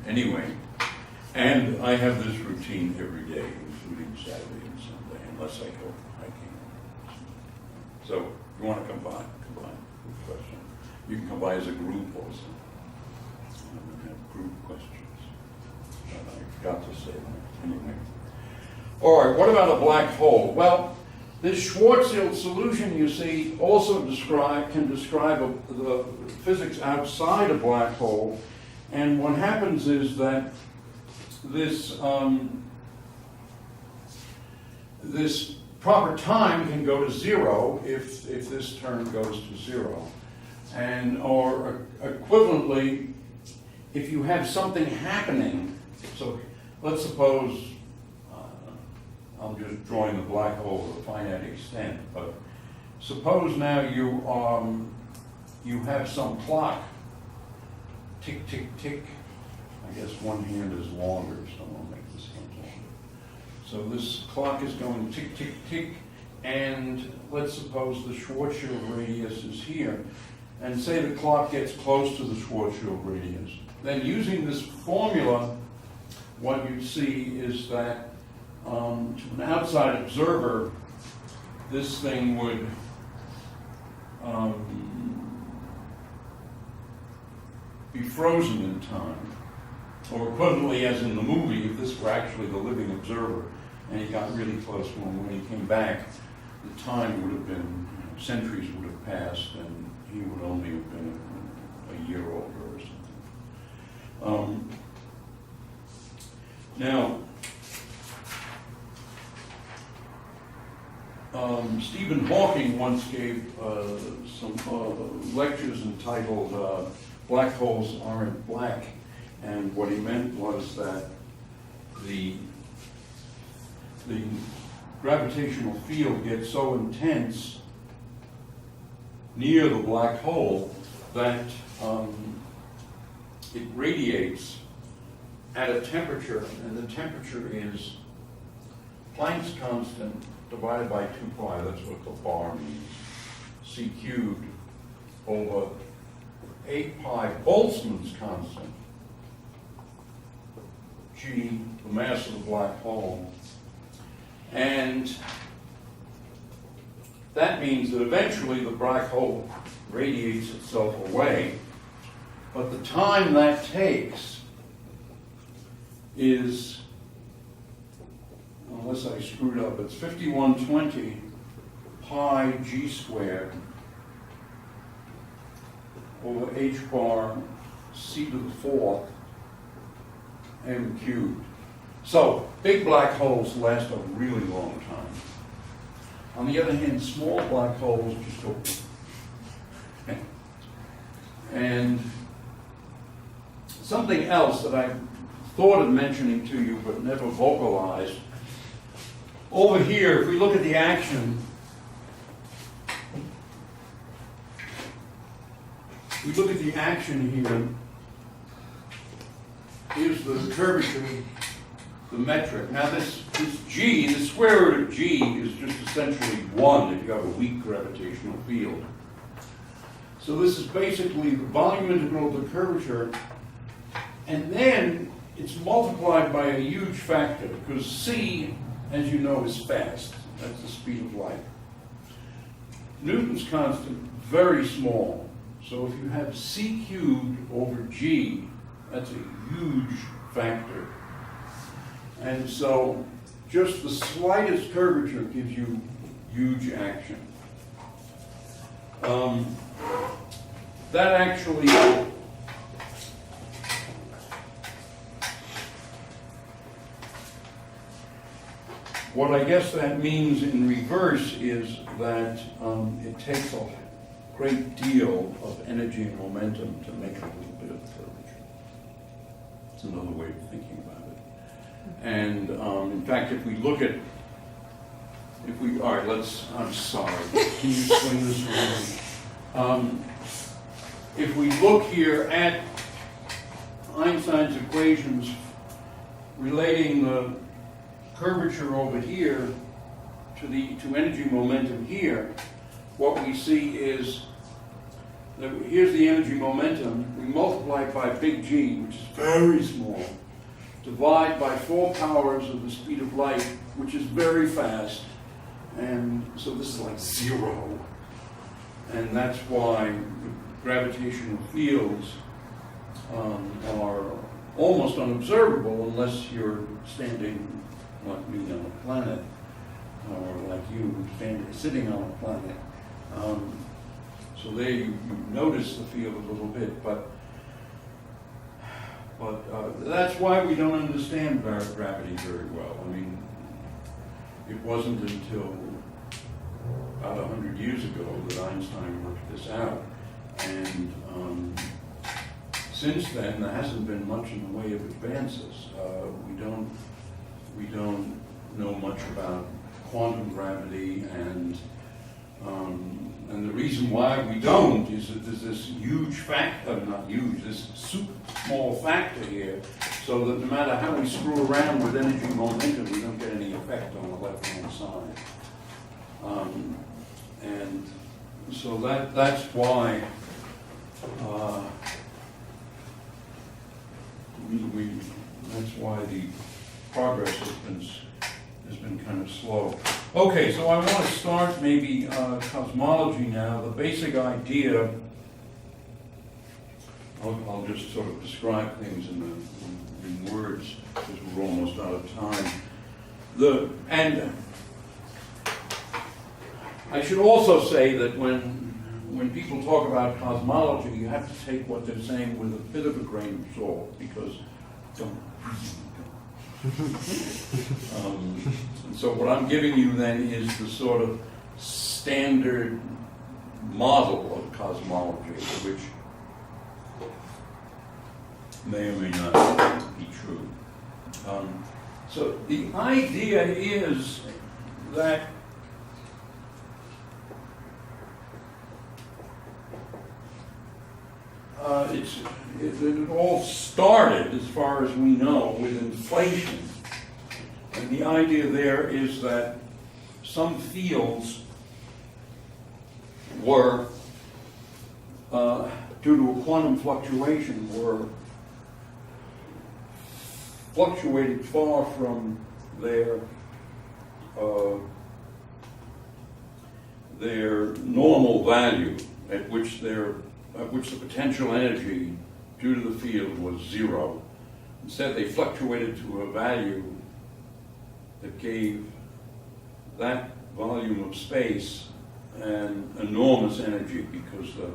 that. Anyway, and I have this routine every day, including Saturday and Sunday, unless I go hiking. So if you want to come by, good question. You can come by as a group also. And have group questions. I forgot to say that. Anyway. All right, what about a black hole? Well, this Schwarzschild solution, you see, also can describe the physics outside a black hole. And what happens is that this this proper time can go to zero if this term goes to zero. And or equivalently, if you have something happening, so let's suppose, I'm just drawing the black hole to a finite extent, but suppose now you have some clock, tick, tick, tick. I guess one hand is longer, so I'll make this one longer. So this clock is going tick, tick, tick, and let's suppose the Schwarzschild radius is here, and say the clock gets close to the Schwarzschild radius. Then using this formula, what you see is that to an outside observer, this thing would be frozen in time. Or equivalently, as in the movie, if this were actually the living observer and he got really close to him, when he came back, the time would have been, centuries would have passed, and he would only have been a year older or something. Now, Stephen Hawking once gave some lectures entitled Black Holes Aren't Black, and what he meant was that the gravitational field gets so intense near the black hole that it radiates at a temperature, and the temperature is Planck's constant divided by 2 pi, that's what the bar means, c cubed over 8 pi Boltzmann's constant, g, the mass of the black hole. And that means that eventually the black hole radiates itself away, but the time that takes is, unless I screwed up, it's 5120 pi g squared over h bar c to the 4th m cubed. So big black holes last a really long time. On the other hand, small black holes just go. And something else that I thought of mentioning to you but never vocalized. Over here, if we look at the action, here, here's the curvature the metric. Now this G, the square root of G is just essentially 1 if you have a weak gravitational field. So this is basically the volume integral of the curvature, and then it's multiplied by a huge factor, because c, as you know, is fast. That's the speed of light. Newton's constant, very small. So if you have c cubed over g, that's a huge factor. And so just the slightest curvature gives you huge action. That actually what I guess that means in reverse is that it takes a great deal of energy and momentum to make a little bit of curvature. It's another way of thinking about it. And in fact, if we look at, all right, I'm sorry, can you swing this around? If we look here at Einstein's equations relating the curvature over here to energy momentum here, what we see is that here's the energy momentum. We multiply it by big G, which is very small, divide by 4 powers of the speed of light, which is very fast, and so this is like 0. And that's why gravitational fields are almost unobservable unless you're standing like me on a planet, or like you sitting on a planet. So there you notice the field a little bit, but that's why we don't understand gravity very well. I mean, it wasn't until about 100 years ago that Einstein worked this out, and since then there hasn't been much in the way of advances. We don't know much about quantum gravity, and the reason why we don't is that there's this huge factor, not huge, this super small factor here, so that no matter how we screw around with energy momentum, we don't get any effect on the left-hand side. And so that's why that's why the progress has been kind of slow. Okay, so I want to start maybe cosmology now. The basic idea, I'll just sort of describe things in words because we're almost out of time. And I should also say that when people talk about cosmology, you have to take what they're saying with a bit of a grain of salt, because so what I'm giving you then is the sort of standard model of cosmology, which may or may not be true. So the idea is that it all started, as far as we know, with inflation. And the idea there is that some fields were, due to a quantum fluctuation, were fluctuated far from their normal value, at which the potential energy due to the field was 0. Instead, they fluctuated to a value that gave that volume of space an enormous energy, because the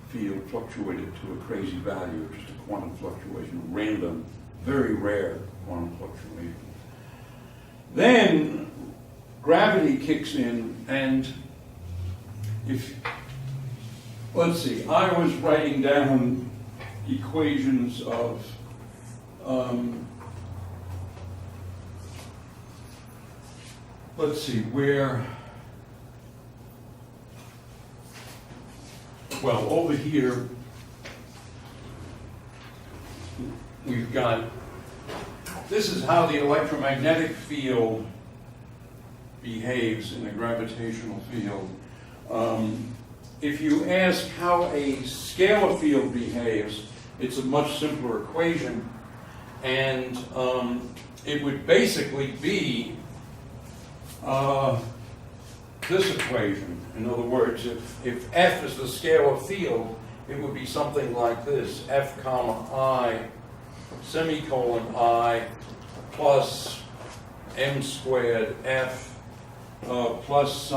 field fluctuated to a crazy value, just a quantum fluctuation, random, very rare quantum fluctuation. Then gravity kicks in, and let's see, I was writing down equations of let's see, well, over here we've got this is how the electromagnetic field behaves in a gravitational field. If you ask how a scalar field behaves, it's a much simpler equation, and it would basically be this equation. In other words, if F is the scalar field, it would be something like this: F comma I semicolon I plus m squared F plus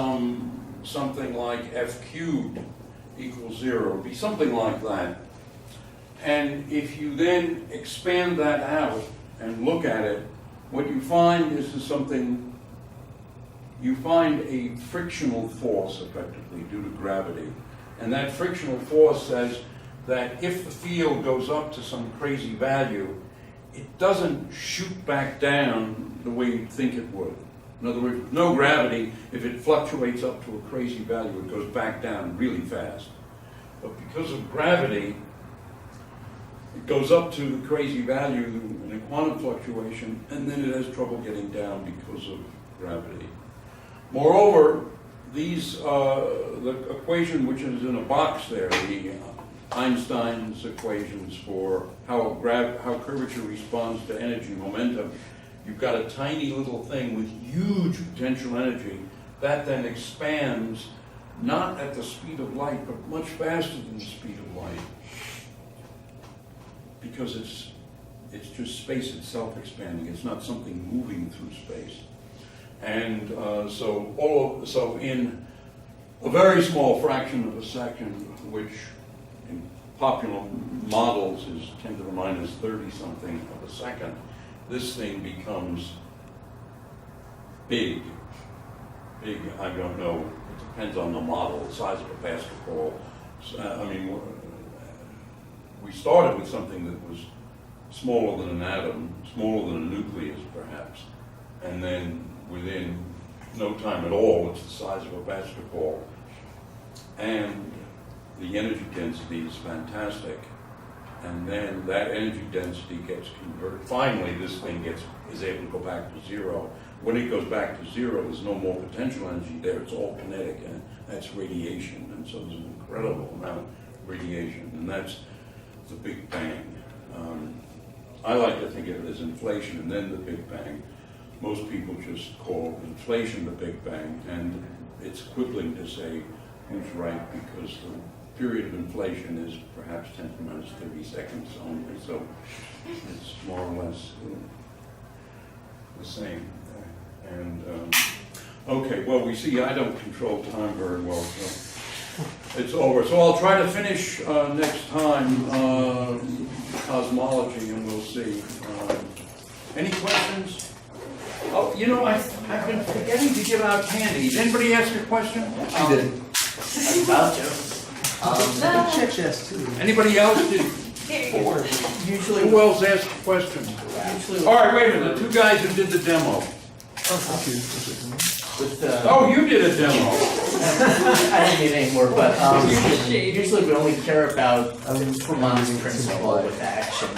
something like F cubed equals 0. It would be something like that. And if you then expand that out and look at it, what you find is something. You find a frictional force, effectively, due to gravity. And that frictional force says that if the field goes up to some crazy value, it doesn't shoot back down the way you'd think it would. In other words, with no gravity, if it fluctuates up to a crazy value, it goes back down really fast. But because of gravity, it goes up to the crazy value in a quantum fluctuation, and then it has trouble getting down because of gravity. Moreover, the equation which is in a box there, the Einstein's equations for how curvature responds to energy momentum, you've got a tiny little thing with huge potential energy that then expands not at the speed of light, but much faster than the speed of light, because it's just space itself expanding. It's not something moving through space. And so in a very small fraction of a second, which in popular models is 10 to the minus 30 something of a second, this thing becomes big. Big, I don't know, it depends on the model, the size of a basketball. We started with something that was smaller than an atom, smaller than a nucleus perhaps, and then within no time at all, it's the size of a basketball. And the energy density is fantastic. And then that energy density gets converted. Finally, this thing is able to go back to 0. When it goes back to 0, there's no more potential energy there. It's all kinetic, and that's radiation. And so there's an incredible amount of radiation, and that's the Big Bang. I like to think of it as inflation and then the Big Bang. Most people just call inflation the Big Bang, and it's quibbling to say who's right, because the period of inflation is perhaps 10 to the minus 30 seconds only, so it's more or less the same. And okay, well, we see I don't control time very well, so it's over. So I'll try to finish next time cosmology, and we'll see. Any questions? Oh, you know, I've been forgetting to give out candy. Did anybody ask a question? I did. I was about to. Check yes too. Anybody else did? Usually, Who else asked a question? All right, wait a minute. The two guys who did the demo. with Oh, you did a demo. I didn't need any more, but Shady. usually we only care about Equivalence Principle with action.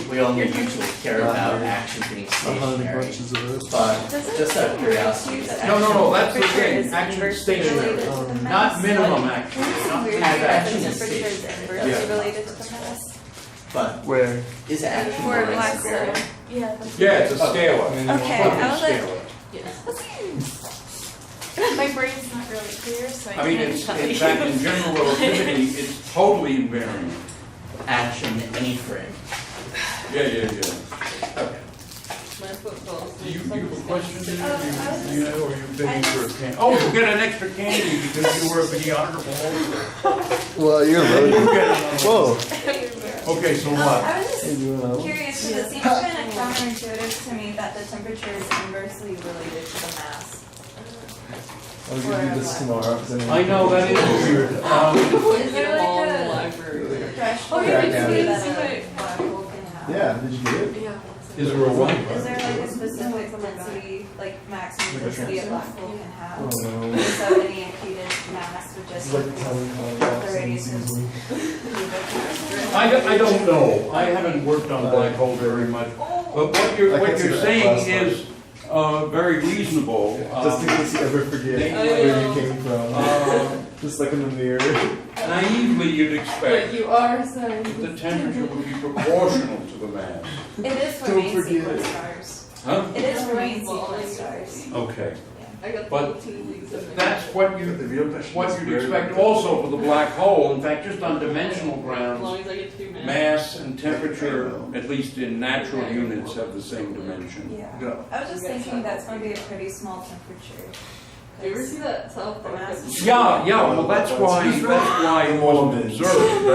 We only usually care about action being stationary. But just out of curiosity, is No, that's the Temperature thing. is Action inversely stationary. related to the Not mass. minimum action. Not Weird Have that action the is temperature is stationary. inversely Yeah. related to the mass. but Where? is action For more a black invariant? hole. Yeah. that's- Yeah, it's a scalar. Okay, I was like, Scalar. my brain's not really clear, so I I mean, can't it's, tell in you. fact, in general relativity, it's totally invariant. Action any frame. Yeah. Okay. My football. Do you have a question? Do I you know, or you're bidding for a candy? Oh, you get an extra candy because you were a videographer. Well, you're And you loaded. get another Whoa. one. Okay, so what? I was just Hey, you wanna- curious, because it seems kind of counterintuitive to me that the temperature is inversely related to the mass. I'm gonna do this tomorrow. 'cause then I know, that is weird. Is Get there them all in like the a library. threshold Oh, yeah, you can that see a it. black hole can have? Yeah, did you get it? Yeah. Is there a what? Is there like a specific density, like maximum density a black hole can have? Oh no. So any imputed mass would It's just like equal telling the how radius of easily. I don't know. I haven't worked on black holes very much. But what I you're can see that saying last is very reasonable. Just in case you ever forget they- where you came from. Just like in the mirror. Naively, you'd But expect you are saying. that the temperature would be proportional to the mass. It is for Don't main forget. sequence stars. Huh? It is for main sequence stars. Okay. I got But 14 leagues of it. That's what The you, real question what is you'd where expect the- also for the black hole. In fact, just on dimensional As grounds, long as I get to do math. mass and temperature, at least in natural units, have the same dimension. Yeah. Go. I was just thinking that's going to be a pretty small temperature. Do you ever see that South Park? episode? Yeah, well, that's why it wasn't observed.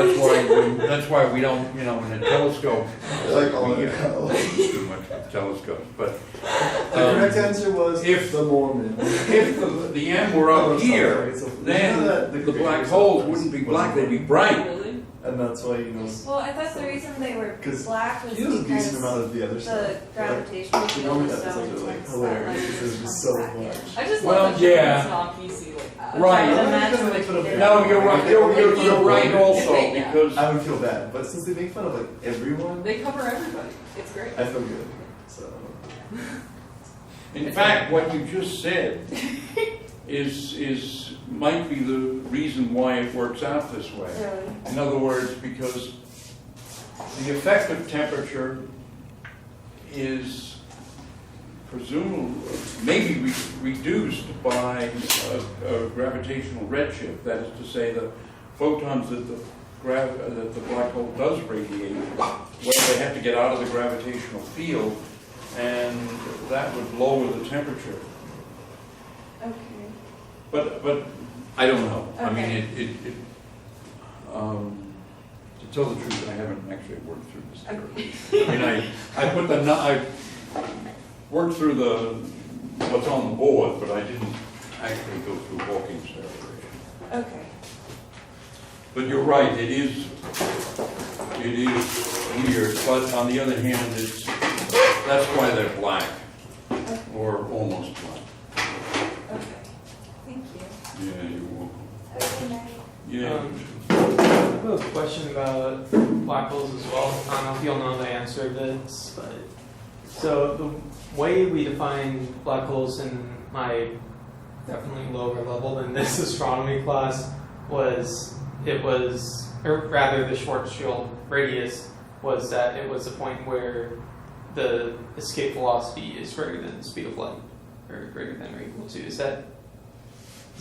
That's why we don't, in a telescope. Like all we the hell. too much with telescopes, but The correct answer was if- the Mormon. if the M were up here, then the black holes wouldn't be black, they'd be bright. Really? And that's why, Well, I thought the reason they were 'Cause black was he has a decent because amount of the other stuff. the gravitational The field Mormon was so episodes are like intense hilarious that because there's just so much. I just Well, love that shit yeah. it's not PC like that. Right. I would imagine what you did. No, you're right, you're right also, Yeah. because I would feel bad, but since they make fun of like everyone, They cover everybody. It's great. I feel good. So in fact, what you just said might be the reason why it works out this way. Really? In other words, because the effective temperature is presumably, maybe reduced by a gravitational redshift. That is to say, the photons that the black hole does radiate, well, they have to get out of the gravitational field, and that would lower the temperature. Okay. But I don't know. I mean, Okay. to tell the truth, I haven't actually worked through this theory. I mean, I worked through what's on the board, but I didn't actually go through Hawking's derivation. Okay. But you're right, it is weird, but on the other hand, that's why they're black, or almost black. Okay. Thank you. Yeah, you're welcome. Have a good night. Yeah. I have a question about black holes as well. I don't know if you'll know the answer to this, but so the way we define black holes in my definitely lower level than this astronomy class or rather the Schwarzschild radius was that it was a point where the escape velocity is greater than the speed of light, or greater than or equal to. Is that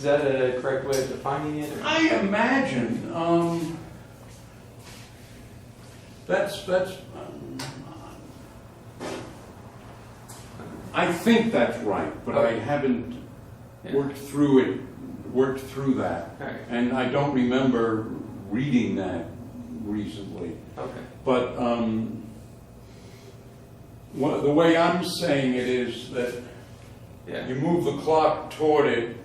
a correct way of defining it? Or? I imagine I think that's right, but I haven't worked through that, All right. and I don't remember reading that recently. Okay. But the way I'm saying it is that Yeah. you move the clock toward it,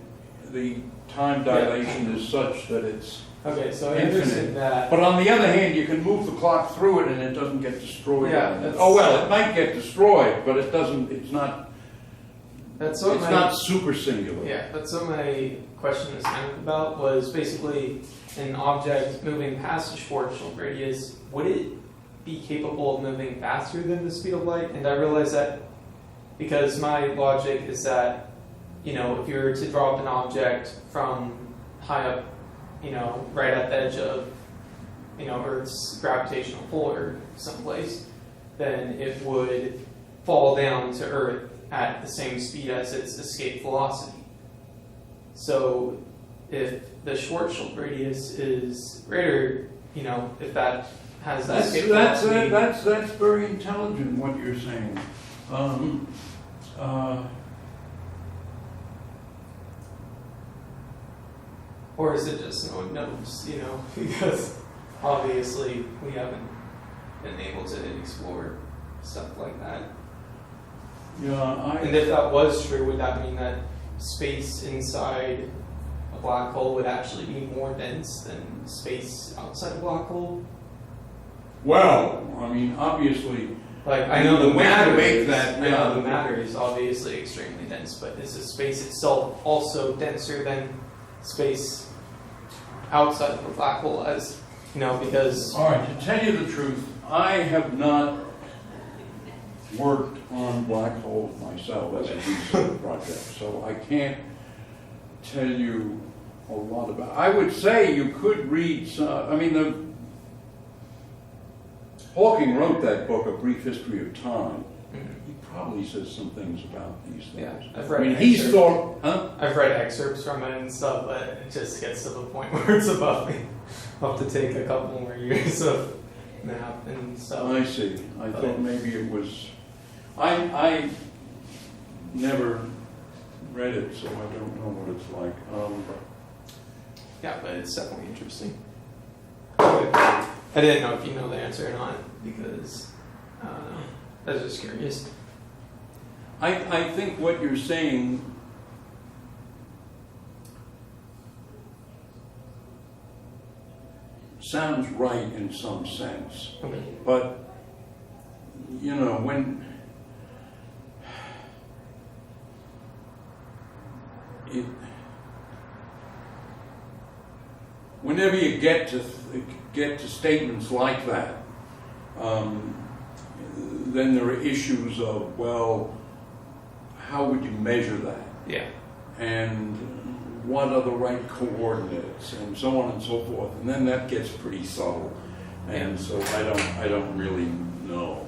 the time dilation is such that it's Okay, so I infinite. understand that. But on the other hand, you can move the clock through it and it doesn't get destroyed. Yeah, that's- Oh, well, it might get destroyed, but it doesn't, it's not super singular. Yeah, that's what my question is kind of about, was basically an object moving past the Schwarzschild radius, would it be capable of moving faster than the speed of light? And I realize that because my logic is that, if you were to drop an object from high up, right at the edge of, Earth's gravitational pull or someplace, then it would fall down to Earth at the same speed as its escape velocity. So if the Schwarzschild radius is greater, if that has that escape velocity. That's very intelligent what you're saying. Or is it just no one knows, because obviously we haven't been able to explore stuff like that. Yeah, And if that was true, would that mean that space inside a black hole would actually be more dense than space outside a black hole? well, I mean, obviously, Like, I know the way to matter make is, that, I yeah. know the matter is obviously extremely dense, but is the space itself also denser than space outside of a black hole? As because all right, to tell you the truth, I have not worked on black holes myself as a research project, so I can't tell you a lot about. I would say you could read some. I mean, Hawking wrote that book, A Brief History of Time. He probably says some things about these things. Yeah, I've read I mean, he's excerpts. thought, huh? I've read excerpts from it and stuff, but it just gets to the point where it's above me. I'll have to take a couple more years of math and stuff. I see. I thought maybe it was. I never read it, so I don't know what it's like. Yeah, but it's definitely interesting. I didn't know if you know the answer or not, because I don't know. I was just curious. I think what you're saying sounds right in some sense, Okay. but you know, whenever you get to statements like that, then there are issues of, well, how would you measure that? Yeah. And what are the right coordinates, and so on and so forth. And then that gets pretty subtle, and so I don't really know.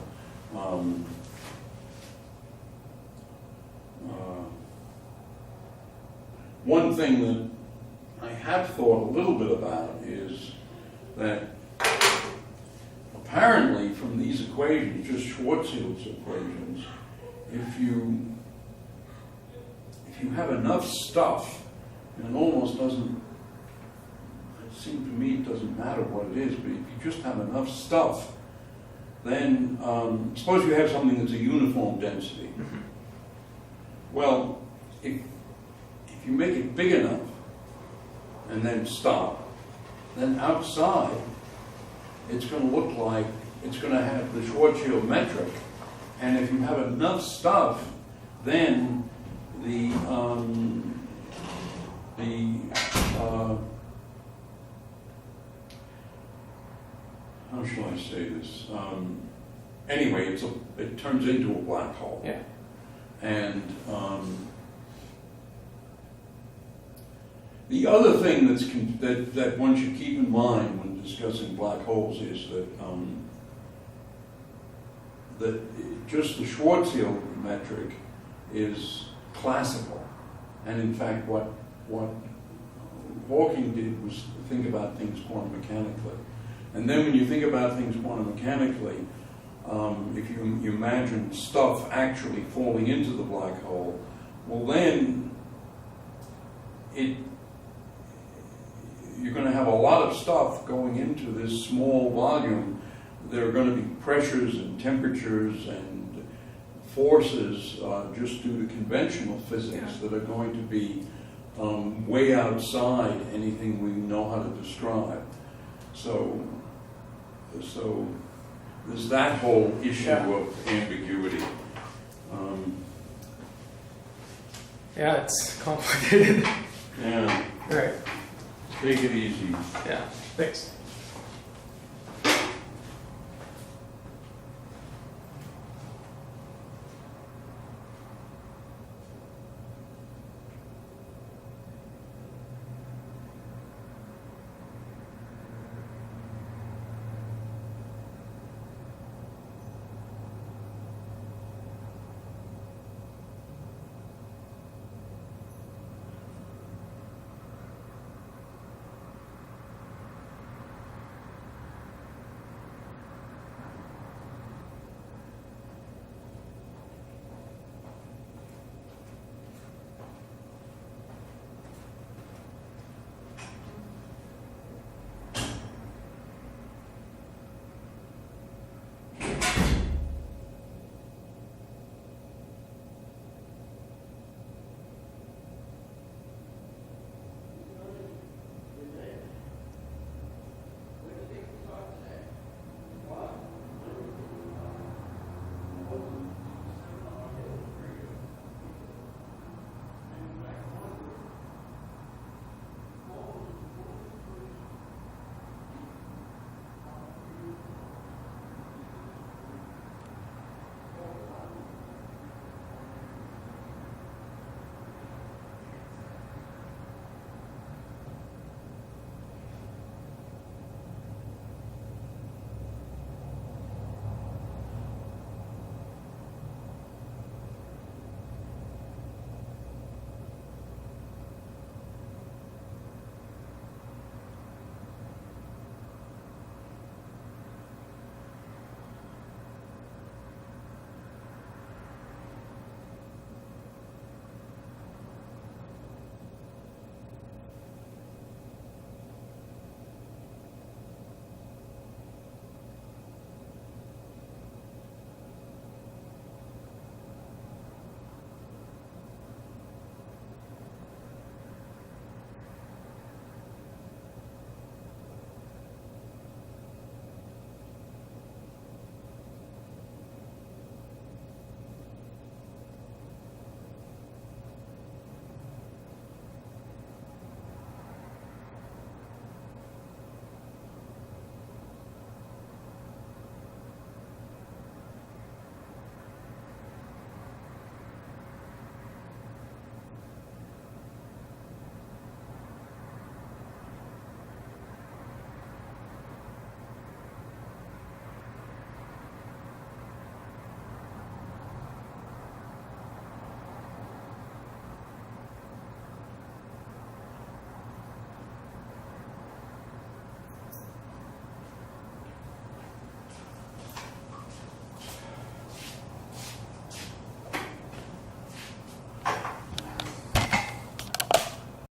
One thing that I have thought a little bit about is that apparently from these equations, just Schwarzschild's equations, if you have enough stuff, and it almost doesn't, it seems to me it doesn't matter what it is, but if you just have enough stuff, then suppose you have something that's a uniform density. Well, if you make it big enough and then stop, then outside it's going to look like it's going to have the Schwarzschild metric, and if you have enough stuff, then the how shall I say this? Anyway, it turns into a black hole. Yeah. And the other thing that one should keep in mind when discussing black holes is that just the Schwarzschild metric is classical, and in fact, what Hawking did was think about things quantum mechanically. And then when you think about things quantum mechanically, if you imagine stuff actually falling into the black hole, well then you're going to have a lot of stuff going into this small volume. There are going to be pressures and temperatures and forces just due to conventional physics that are going to be way outside anything we know how to describe. So there's that whole issue of ambiguity. Yeah, it's complicated. Yeah, All right. take it easy. Yeah. Thanks.